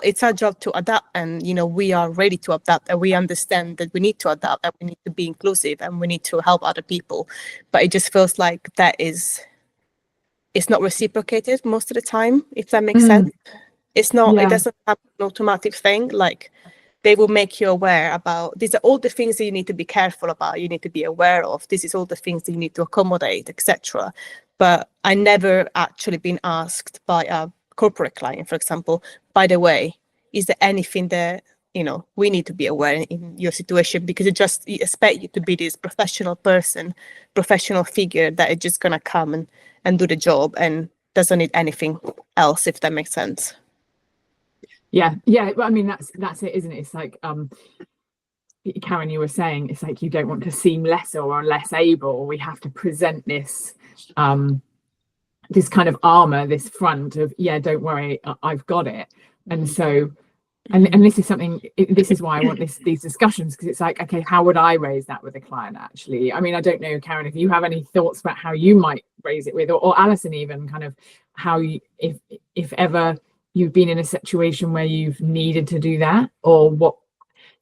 it's our job to adapt, and we are ready to adapt, and we understand that we need to adapt, and we need to be inclusive, and we need to help other people. But it just feels like it's not reciprocated most of the time, if that makes sense. It's not, it doesn't have an automatic thing. Like, they will make you aware about, these are all the things that you need to be careful about, you need to be aware of, this is all the things that you need to accommodate, etc. But I never actually been asked by a corporate client, for example, by the way, is there anything that we need to be aware in your situation? Because you expect you to be this professional person, professional figure that is just gonna come and do the job and doesn't need anything else, if that makes sense. Yeah. Well, I mean, that's it, isn't it? It's like Karen, you were saying, it's like you don't want to seem lesser or less able. We have to present this this kind of armor, this front of, don't worry, I've got it. And so and this is something, this is why I want these discussions, because it's like, okay, how would I raise that with a client? Actually, I mean, I don't know, Karen, if you have any thoughts about how you might raise it with, or Alison, even kind of how you, if ever you've been in a situation where you've needed to do that, or what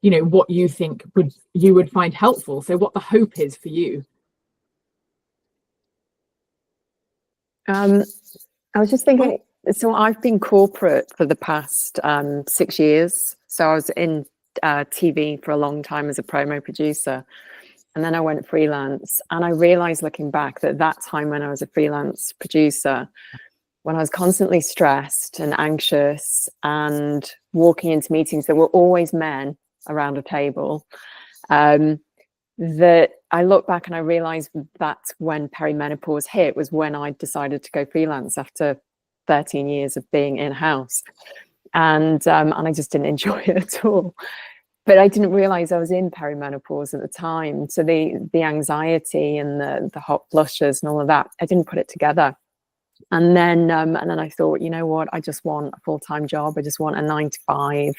you think you would find helpful? So what the hope is for you? I was just thinking, so I've been corporate for the past 6 years. So I was in TV for a long time as a promo producer, and then I went freelance. And I realized, looking back, that time when I was a freelance producer, when I was constantly stressed and anxious and walking into meetings, there were always men around a table. That I look back and I realized that's when perimenopause hit, was when I decided to go freelance after 13 years of being in-house. And I just didn't enjoy it at all. But I didn't realize I was in perimenopause at the time. So the anxiety and the hot flushes and all of that, I didn't put it together. And then I thought, you know what, I just want a full-time job. I just want a 9 to 5.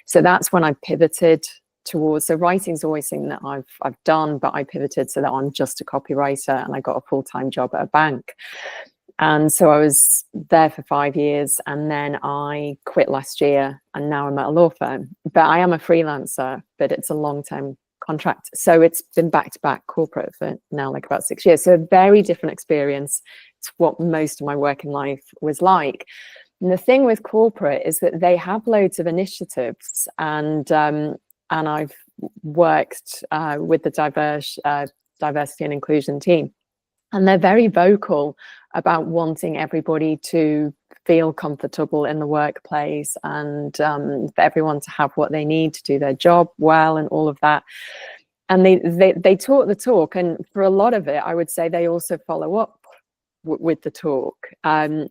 So that's when I pivoted towards, so writing's always something that I've done, but I pivoted so that I'm just a copywriter, and I got a full-time job at a bank. And so I was there for 5 years, and then I quit last year, and now I'm at a law firm. But I am a freelancer, but it's a long-term contract. So it's been back-to-back corporate for now like about 6 years. So a very different experience to what most of my working life was like. And the thing with corporate is that they have loads of initiatives, and I've worked with the diversity and inclusion team, and they're very vocal about wanting everybody to feel comfortable in the workplace, and for everyone to have what they need to do their job well and all of that. And they talk the talk, and for a lot of it, I would say they also follow up with the talk.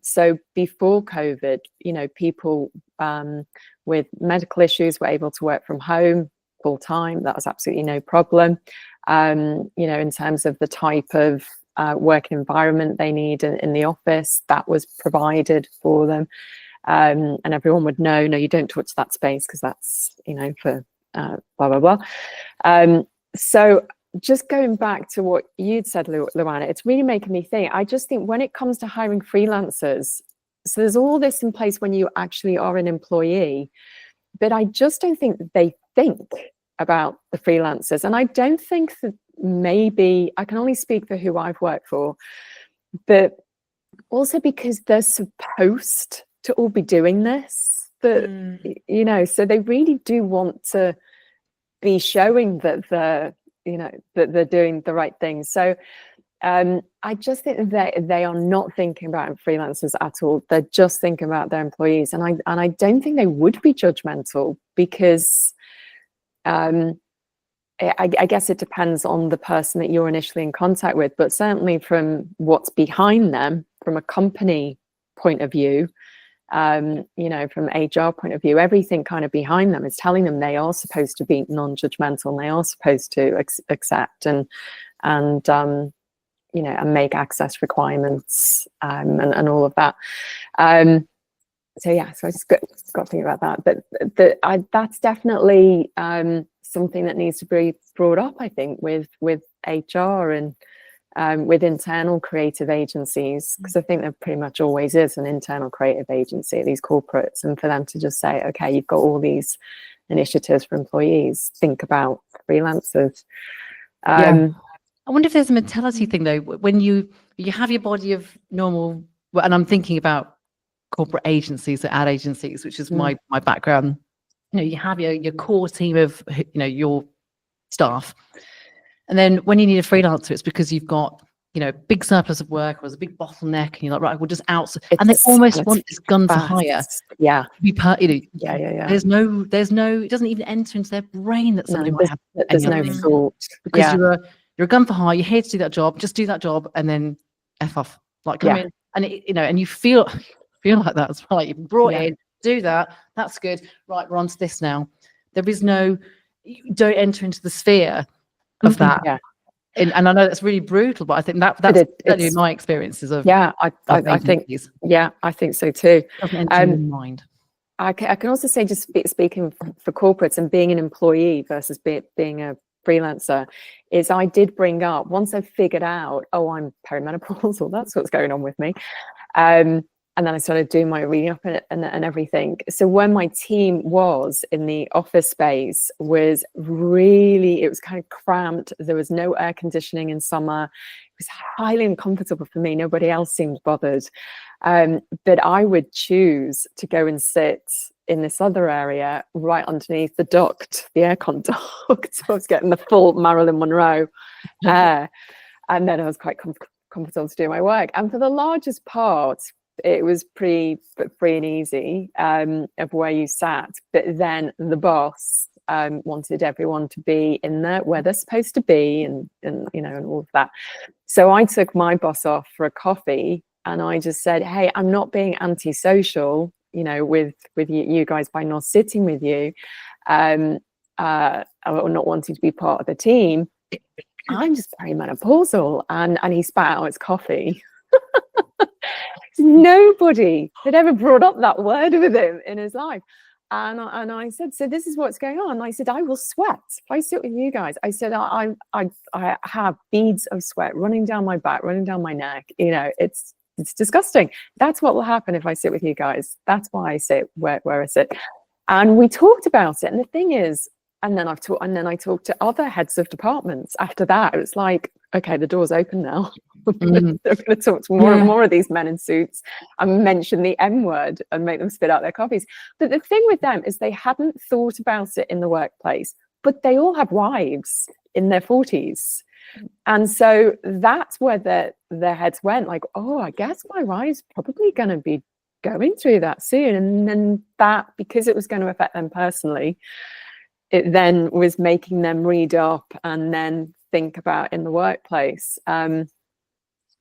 So before COVID, people with medical issues were able to work from home full time. That was absolutely no problem. In terms of the type of working environment they need in the office, that was provided for them. And everyone would know, no, you don't touch that space because that's, for blah, blah, blah. So just going back to what you'd said, Luana, it's really making me think. I just think when it comes to hiring freelancers, so there's all this in place when you actually are an employee, but I just don't think that they think about the freelancers. And I don't think that, maybe I can only speak for who I've worked for, but also because they're supposed to all be doing this, that so they really do want to be showing that they're doing the right thing. So I just think that they are not thinking about freelancers at all. They're just thinking about their employees, and I don't think they would be judgmental, because I guess it depends on the person that you're initially in contact with, but certainly from what's behind them, from a company point of view, from HR point of view, everything kind of behind them is telling them they are supposed to be non-judgmental, and they are supposed to accept and make access requirements and all of that. So I just got to think about that. But that's definitely something that needs to be brought up, I think, with HR and with internal creative agencies, because I think there pretty much always is an internal creative agency at these corporates, and for them to just say, okay, you've got all these initiatives for employees, think about freelancers. I wonder if there's a mentality thing though, when you have your body of normal, and I'm thinking about corporate agencies or ad agencies, which is my background. You have your core team of your staff, and then when you need a freelancer, it's because you've got big surplus of work, or there's a big bottleneck, and you're like, right, we'll just outsource. And they almost want this gun for hire. Yeah. There's no. It doesn't even enter into their brain that somebody might have. There's no thought, because you're a gun for hire. You're here to do that job. Just do that job, and then F off. Like come in, and and you feel like that as well. Like you're brought in. Do that, that's good, right, we're on to this now. There is no, you don't enter into the sphere of that. And I know that's really brutal, but I think that's certainly my experiences of I think so too. Doesn't enter in mind. I can also say, just speaking for corporates and being an employee versus being a freelancer, is I did bring up, once I figured out, I'm perimenopausal, that's what's going on with me, then I started doing my reading up and everything. So when my team was in the office space it was kind of cramped. There was no air conditioning in summer. It was highly uncomfortable for me. Nobody else seemed bothered. But I would choose to go and sit in this other area right underneath the duct, the aircon duct. So I was getting the full Marilyn Monroe air. And then I was quite comfortable to do my work. And for the largest part, it was pretty free and easy of where you sat. But then the boss wanted everyone to be in there where they're supposed to be, and all of that. So I took my boss off for a coffee, and I just said, hey, I'm not being antisocial, with you guys by not sitting with you, or not wanting to be part of the team. I'm just perimenopausal. And he spat out his coffee. Nobody had ever brought up that word with him in his life. And I said, so this is what's going on. And I said, I will sweat if I sit with you guys. I said, I have beads of sweat running down my back, running down my neck. It's disgusting. That's what will happen if I sit with you guys. That's why I sit where I sit. And we talked about it. And the thing is, and then I talked to other heads of departments after that. It was like, okay, the door's open now. They're going to talk to more and more of these men in suits and mention the M word and make them spit out their coffees. But the thing with them is they hadn't thought about it in the workplace, but they all have wives in their 40s. And so that's where their heads went, like, oh, I guess my wife's probably going to be going through that soon. And then that, because it was going to affect them personally, it then was making them read up and then think about in the workplace.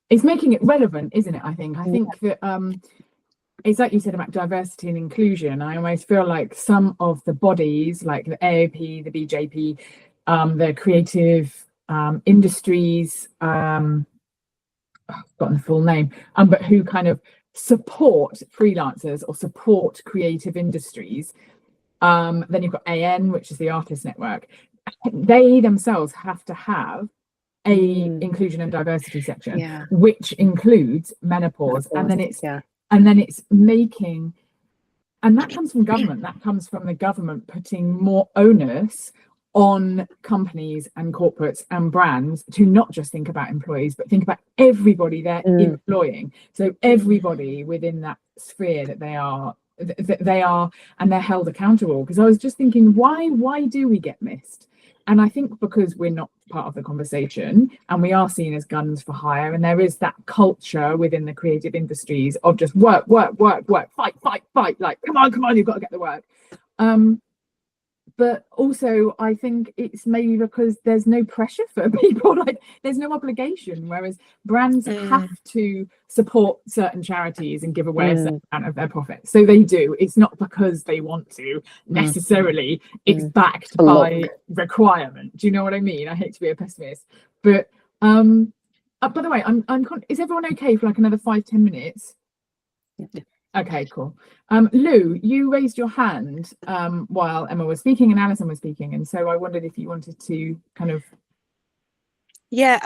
It's making it relevant, isn't it? I think that it's like you said about diversity and inclusion. I almost feel like some of the bodies, like the AOP, the BJP, the creative industries, I've forgotten the full name, but who kind of support freelancers or support creative industries. Then you've got AN, which is the Artist Network. They themselves have to have a inclusion and diversity section, which includes menopause, and then it's making, and that comes from government. That comes from the government putting more onus on companies and corporates and brands to not just think about employees, but think about everybody they're employing. So everybody within that sphere that they are, and they're held accountable. Because I was just thinking, why do we get missed? And I think because we're not part of the conversation and we are seen as guns for hire, and there is that culture within the creative industries of just work, fight, like come on, you've got to get the work. But also I think it's maybe because there's no pressure for people, like there's no obligation, whereas brands have to support certain charities and give away a certain amount of their profits. So they do. It's not because they want to necessarily, it's backed by requirement. Do you know what I mean? I hate to be a pessimist, but by the way, is everyone okay for like another 5-10 minutes? Okay, cool. Lou, you raised your hand while Emma was speaking and Alison was speaking, and so I wondered if you wanted to kind of. Yeah,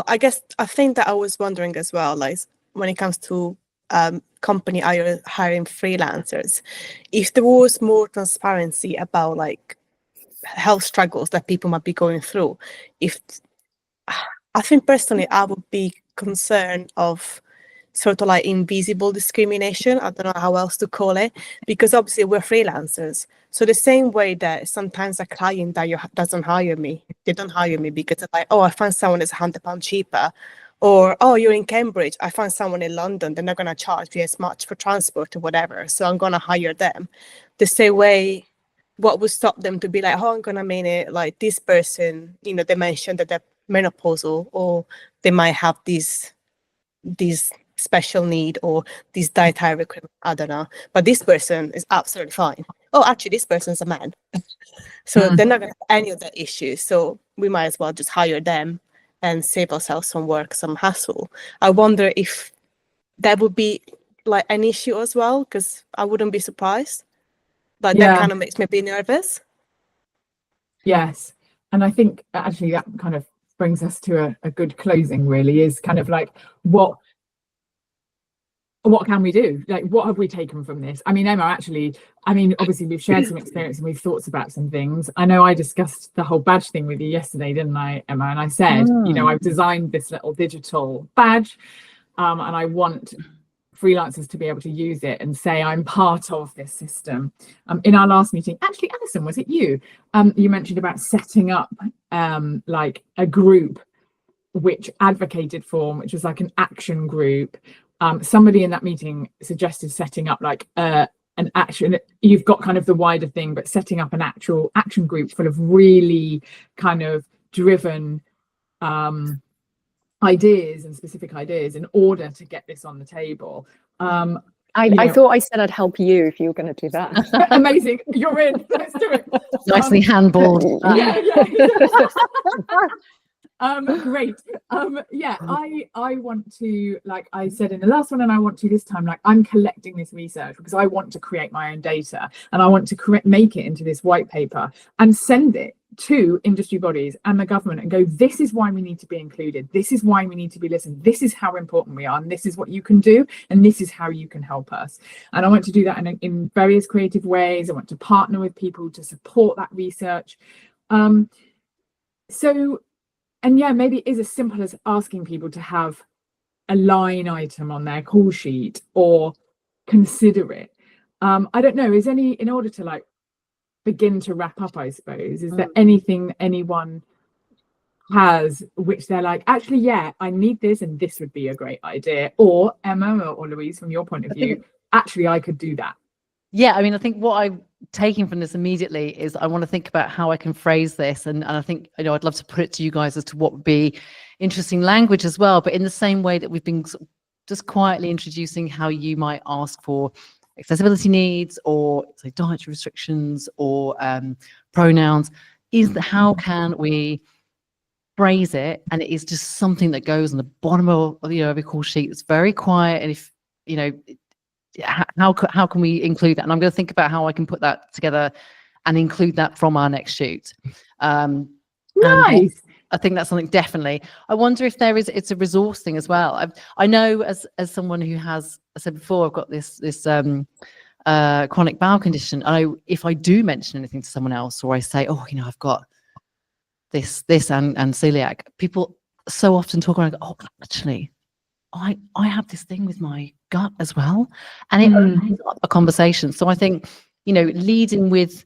I guess I think that I was wondering as well, like when it comes to company hiring freelancers, if there was more transparency about like health struggles that people might be going through. I think personally I would be concerned of sort of like invisible discrimination. I don't know how else to call it, because obviously we're freelancers. So the same way that sometimes a client that doesn't hire me, they don't hire me because they're like, oh, I found someone that's £100 cheaper, or oh, you're in Cambridge, I found someone in London, they're not going to charge you as much for transport or whatever, so I'm going to hire them. The same way, what would stop them to be like, oh, I'm going to mean it like this person, they mentioned that they're menopausal, or they might have these special need or this dietary requirement, I don't know, but this person is absolutely fine. Oh, actually this person's a man. So they're not going to have any of that issues, so we might as well just hire them and save ourselves some work, some hassle. I wonder if that would be like an issue as well, because I wouldn't be surprised, but that kind of makes me be nervous. Yes, and I think actually that kind of brings us to a good closing, really, is kind of like what what can we do? Like, what have we taken from this? I mean, Emma, actually, I mean, obviously we've shared some experience and we've thoughts about some things. I know I discussed the whole badge thing with you yesterday, didn't I, Emma? And I said, you know, I've designed this little digital badge, and I want freelancers to be able to use it and say, I'm part of this system. In our last meeting, actually, Alison, was it you? You mentioned about setting up like a group which advocated for, which was like an action group. Somebody in that meeting suggested setting up like an action. You've got kind of the wider thing, but setting up an actual action group full of really kind of driven ideas and specific ideas in order to get this on the table. I thought I said I'd help you if you were going to do that. Amazing, you're in. Let's do it. Nicely handballed. Great. Yeah, I want to, like I said in the last one, and I want to this time, like I'm collecting this research because I want to create my own data, and I want to make it into this white paper and send it to industry bodies and the government and go, this is why we need to be included, this is why we need to be listened, this is how important we are, and this is what you can do, and this is how you can help us. And I want to do that in various creative ways. I want to partner with people to support that research. And yeah, maybe it is as simple as asking people to have a line item on their call sheet or consider it. I don't know, is any, in order to like begin to wrap up, I suppose, is there anything anyone has which they're like, actually, yeah, I need this and this would be a great idea? Or Emma or Louise, from your point of view, actually, I could do that. Yeah, I mean, I think what I'm taking from this immediately is I want to think about how I can phrase this. And I think, you know, I'd love to put it to you guys as to what would be interesting language as well. But in the same way that we've been just quietly introducing how you might ask for accessibility needs or say dietary restrictions or pronouns, is that how can we phrase it? And it is just something that goes on the bottom of, you know, every call sheet. It's very quiet. And if, you know, how can we include that? And I'm going to think about how I can put that together and include that from our next shoot. Nice. I think that's something definitely. I wonder if it's a resource thing as well. I know as someone who has, I said before, I've got this chronic bowel condition. If I do mention anything to someone else, or I say, oh, you know, I've got this and celiac, people so often talk around, oh, actually, I have this thing with my gut as well, and it opens up a conversation. So I think, you know, leading with,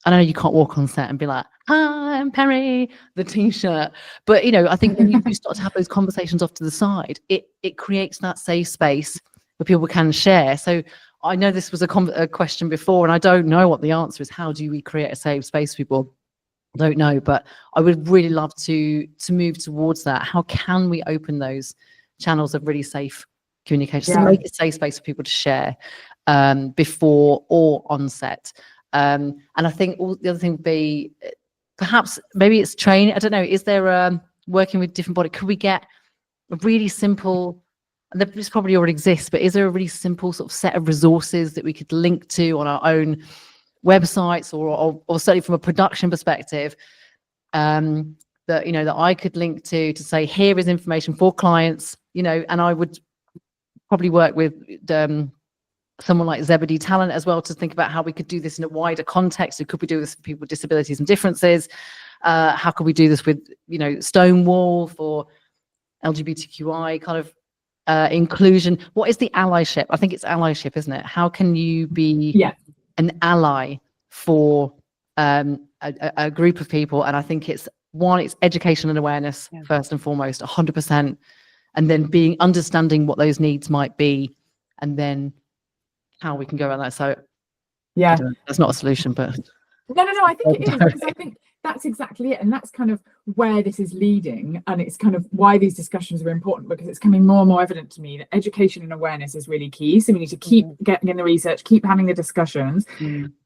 I know you can't walk on set and be like, hi, I'm Perry, the t-shirt, but you know, I think when you start to have those conversations off to the side, it creates that safe space where people can share. So I know this was a question before, and I don't know what the answer is. How do we create a safe space for people? I don't know, but I would really love to move towards that. How can we open those channels of really safe communication to make a safe space for people to share before or on set? And I think the other thing would be perhaps maybe it's training. I don't know. Is there working with different bodies? Could we get a really simple, and this probably already exists, but is there a really simple sort of set of resources that we could link to on our own websites or certainly from a production perspective, that, you know, that I could link to say, here is information for clients, you know, and I would probably work with someone like Zebedee Talent as well to think about how we could do this in a wider context. So could we do this for people with disabilities and differences? How could we do this with, you know, Stonewall for LGBTQI kind of inclusion? What is the allyship? I think it's allyship, isn't it? How can you be an ally for a group of people? And I think it's education and awareness first and foremost, 100%, and then understanding what those needs might be, and then how we can go around that. So yeah, that's not a solution, but no, I think it is, because I think that's exactly it, and that's kind of where this is leading, and it's kind of why these discussions are important, because it's coming more and more evident to me that education and awareness is really key. So we need to keep getting in the research, keep having the discussions,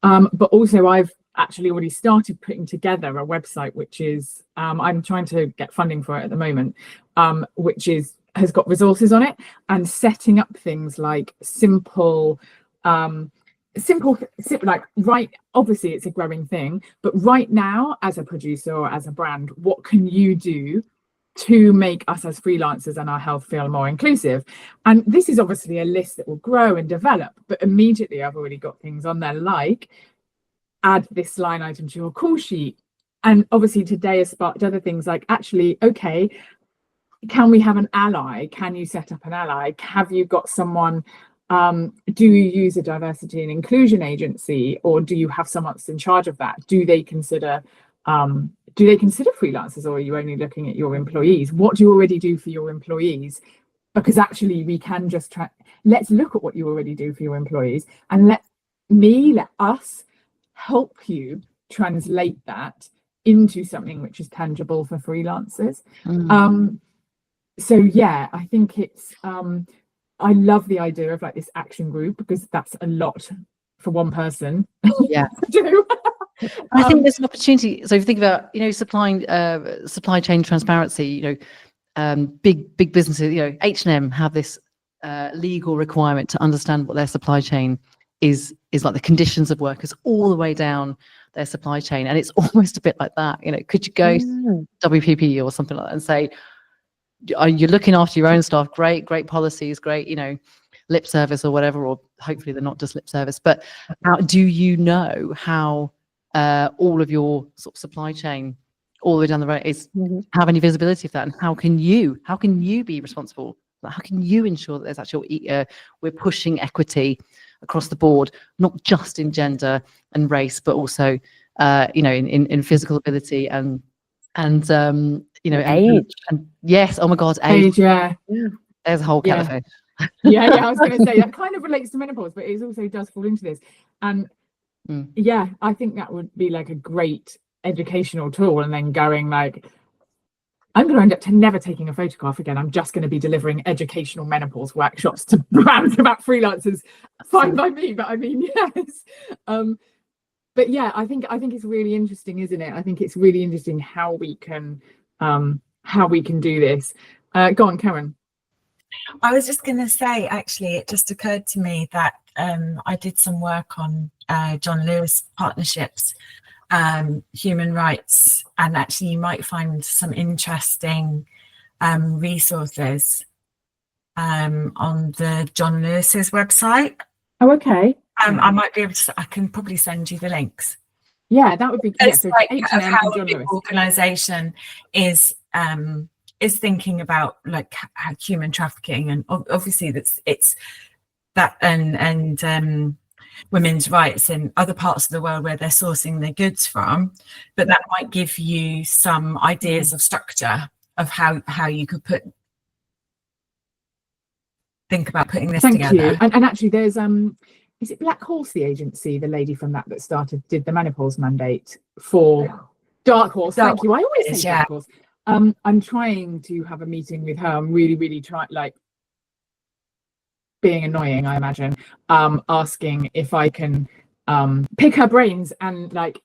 but also I've actually already started putting together a website which is I'm trying to get funding for it at the moment, which has got resources on it, and setting up things like simple, like, right, obviously it's a growing thing, but right now as a producer or as a brand, what can you do to make us as freelancers and our health feel more inclusive. And this is obviously a list that will grow and develop, but immediately I've already got things on there like add this line item to your call sheet. And obviously today has sparked other things like, actually, okay, can we have an ally? Can you set up an ally? Have you got someone, do you use a diversity and inclusion agency, or do you have someone that's in charge of that? Do they consider freelancers, or are you only looking at your employees? What do you already do for your employees? Because actually we can just let's look at what you already do for your employees, and let us help you translate that into something which is tangible for freelancers. So yeah, I think it's I love the idea of like this action group, because that's a lot for one person. Yeah. to do. I think there's an opportunity. So if you think about, supply chain transparency, big businesses, H&M have this legal requirement to understand what their supply chain is like, the conditions of workers all the way down their supply chain. And it's almost a bit like that. Could you go to WPP or something like that and say, are you looking after your own staff? Great policies, great, lip service or whatever, or hopefully they're not just lip service, but how do you know how all of your sort of supply chain all the way down the road is have any visibility of that, and how can you be responsible? Like, how can you ensure that there's actually we're pushing equity across the board, not just in gender and race, but also in physical ability and age. And yes, oh my God, age. Yeah. There's a whole kettle. Yeah, I was going to say that kind of relates to menopause, but it also does fall into this. And yeah, I think that would be like a great educational tool. And then going like, I'm going to end up never taking a photograph again. I'm just going to be delivering educational menopause workshops to brands about freelancers. Fine by me, but I mean, yes. But yeah, I think it's really interesting, isn't it? I think it's really interesting how we can do this. Go on, Karen. I was just going to say, actually, it just occurred to me that I did some work on John Lewis partnerships, human rights, and actually you might find some interesting resources on the John Lewis's website. Oh, okay. I might be able to, I can probably send you the links. Yeah, that would be good. It's like how a big organisation is thinking about like human trafficking, and obviously it's that and women's rights in other parts of the world where they're sourcing their goods from, but that might give you some ideas of structure of how you could think about putting this together. Thank you. And actually there's is it Black Horse, the agency, the lady from that did the menopause mandate for Dark Horse? Thank you. I always say Dark Horse. I'm trying to have a meeting with her. I'm really trying, like, being annoying, I imagine, asking if I can pick her brains and like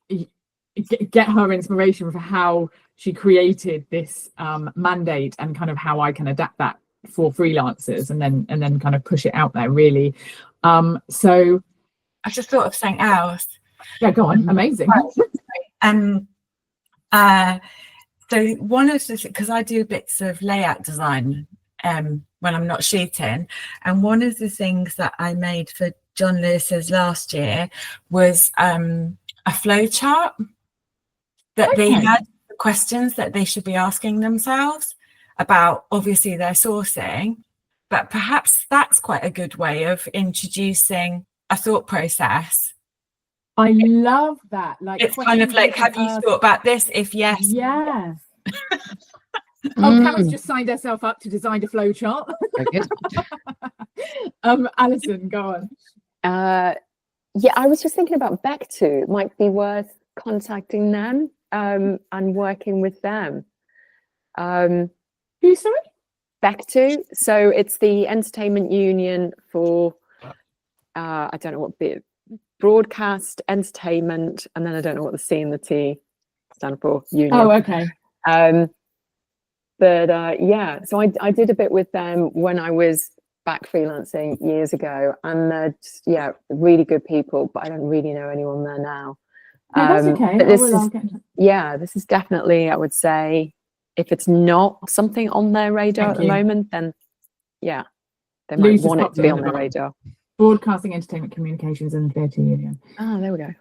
get her inspiration for how she created this mandate, and kind of how I can adapt that for freelancers, and then kind of push it out there, really. So I just thought of something else. Yeah, go on. Amazing. So one of the, because I do bits of layout design when I'm not shooting, and one of the things that I made for John Lewis's last year was a flow chart that they had questions that they should be asking themselves about, obviously their sourcing, but perhaps that's quite a good way of introducing a thought process. I love that. Like, it's kind of like, have you thought about this? If yes. Yes. Karen's just signed herself up to design a flow chart. Very good. Alison, go on. Yeah, I was just thinking about Back2. Might be worth contacting them and working with them. Who, sorry? Back2. So it's the entertainment union for I don't know what bit, broadcast, entertainment, and then I don't know what the C and the T stand for. Union. Oh, okay. But yeah, so I did a bit with them when I was back freelancing years ago, and they're just, really good people, but I don't really know anyone there now. No, that's okay. But this is definitely, I would say, if it's not something on their radar Thank at the you. moment, then yeah, they might Luce has want it popped to it be in on the their box. radar. Broadcasting, Entertainment, Communications and Theatre Union. Ah, there we go.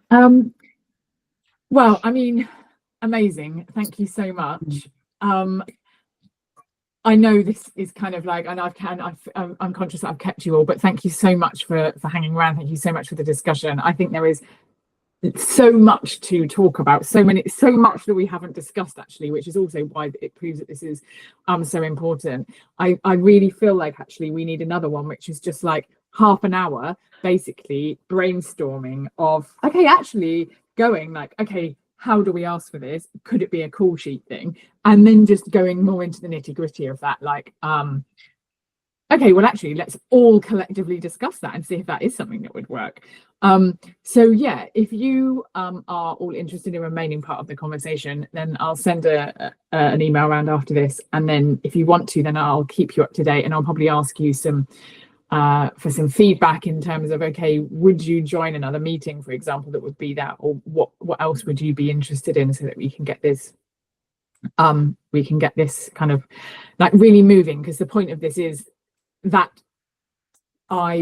Well, I mean, amazing. Thank you so much. I know this is kind of like, and I'm conscious that I've kept you all, but thank you so much for hanging around. Thank you so much for the discussion. I think there is so much to talk about, so much that we haven't discussed actually, which is also why it proves that this is so important. I really feel like actually we need another one, which is just like half an hour basically brainstorming of, okay, actually going like, okay, how do we ask for this? Could it be a call sheet thing? And then just going more into the nitty-gritty of that, like okay, well actually let's all collectively discuss that and see if that is something that would work. So yeah, if you are all interested in remaining part of the conversation, then I'll send an email around after this, and then if you want to, then I'll keep you up to date, and I'll probably ask you for some feedback in terms of, okay, would you join another meeting, for example, that would be that, or what else would you be interested in, so that we can get this kind of like really moving, because the point of this is that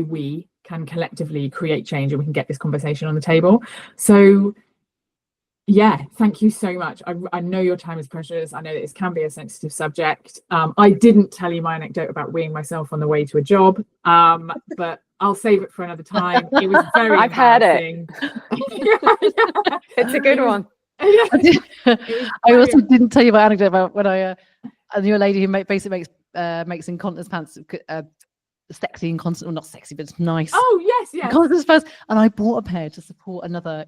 we can collectively create change and we can get this conversation on the table. So yeah, thank you so much. I know your time is precious. I know that this can be a sensitive subject. I didn't tell you my anecdote about weeing myself on the way to a job, but I'll save it for another time. It was very I've heard it. embarrassing. It's a good one. I also didn't tell you my anecdote about when I knew a lady who basically makes incontinence pants, sexy incontinence, well, not sexy, but it's nice. Oh yes, Incontinence pants, and I bought a pair to support another,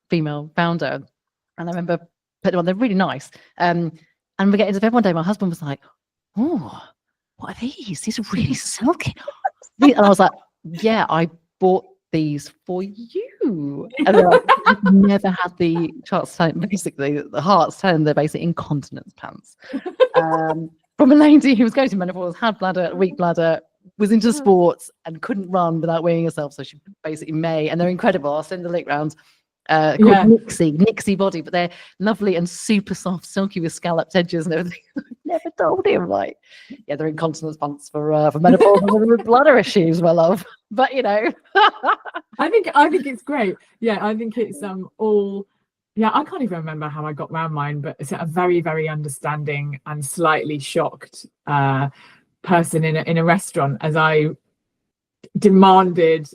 female founder, and I remember putting them on. They're really nice. And we're getting to bed one day. My husband was like, "Oh, what are these? These are really silky." And I was like, "Yeah, I bought these for you." And they're like, I've never had the chance to tell, basically the heart's telling they're basically incontinence pants from a lady who was going to menopause, had bladder, weak bladder, was into sports and couldn't run without weighing herself, so she basically may, and they're incredible. I'll send the link round. Called Nixie body, but they're lovely and super soft, silky with scalloped edges and everything. Never told him, like, yeah, they're incontinence pants for menopause and with bladder issues, my love. But I think it's great. Yeah, I think it's all. Yeah, I can't even remember how I got around mine, but it's a very, very understanding and slightly shocked person in a restaurant, as I demanded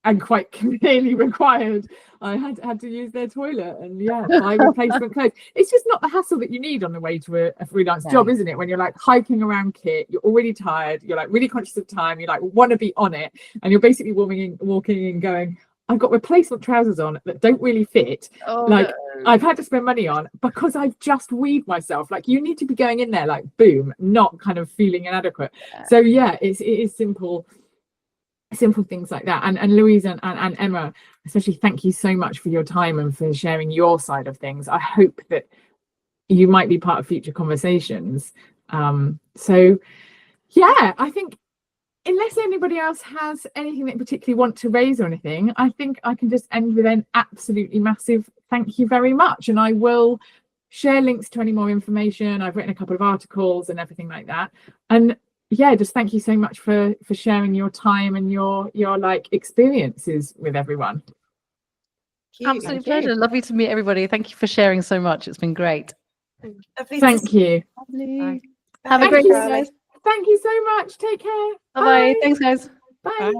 and quite clearly required I had to use their toilet and buy replacement clothes. It's just not the hassle that you need on the way to a freelance job, isn't it? When you're like hiking around kit, you're already tired, you're like really conscious of time, you like want to be on it, and you're basically walking in going, I've got replacement trousers on that don't really fit. I've had to spend money on because I've just weed myself. Like, you need to be going in there like boom, not kind of feeling inadequate. So yeah, it is simple things like that. And Louise and Emma, especially, thank you so much for your time and for sharing your side of things. I hope that you might be part of future conversations. So yeah, I think unless anybody else has anything they particularly want to raise or anything, I think I can just end with an absolutely massive thank you very much. And I will share links to any more information. I've written a couple of articles and everything like that. And yeah, just thank you so much for sharing your time and your like experiences with everyone. Absolute pleasure. Lovely to meet everybody. Thank you for sharing so much. It's been great. Thank you. Have a great day, guys. Thank you so much. Take care. Bye. Thanks, guys. Bye.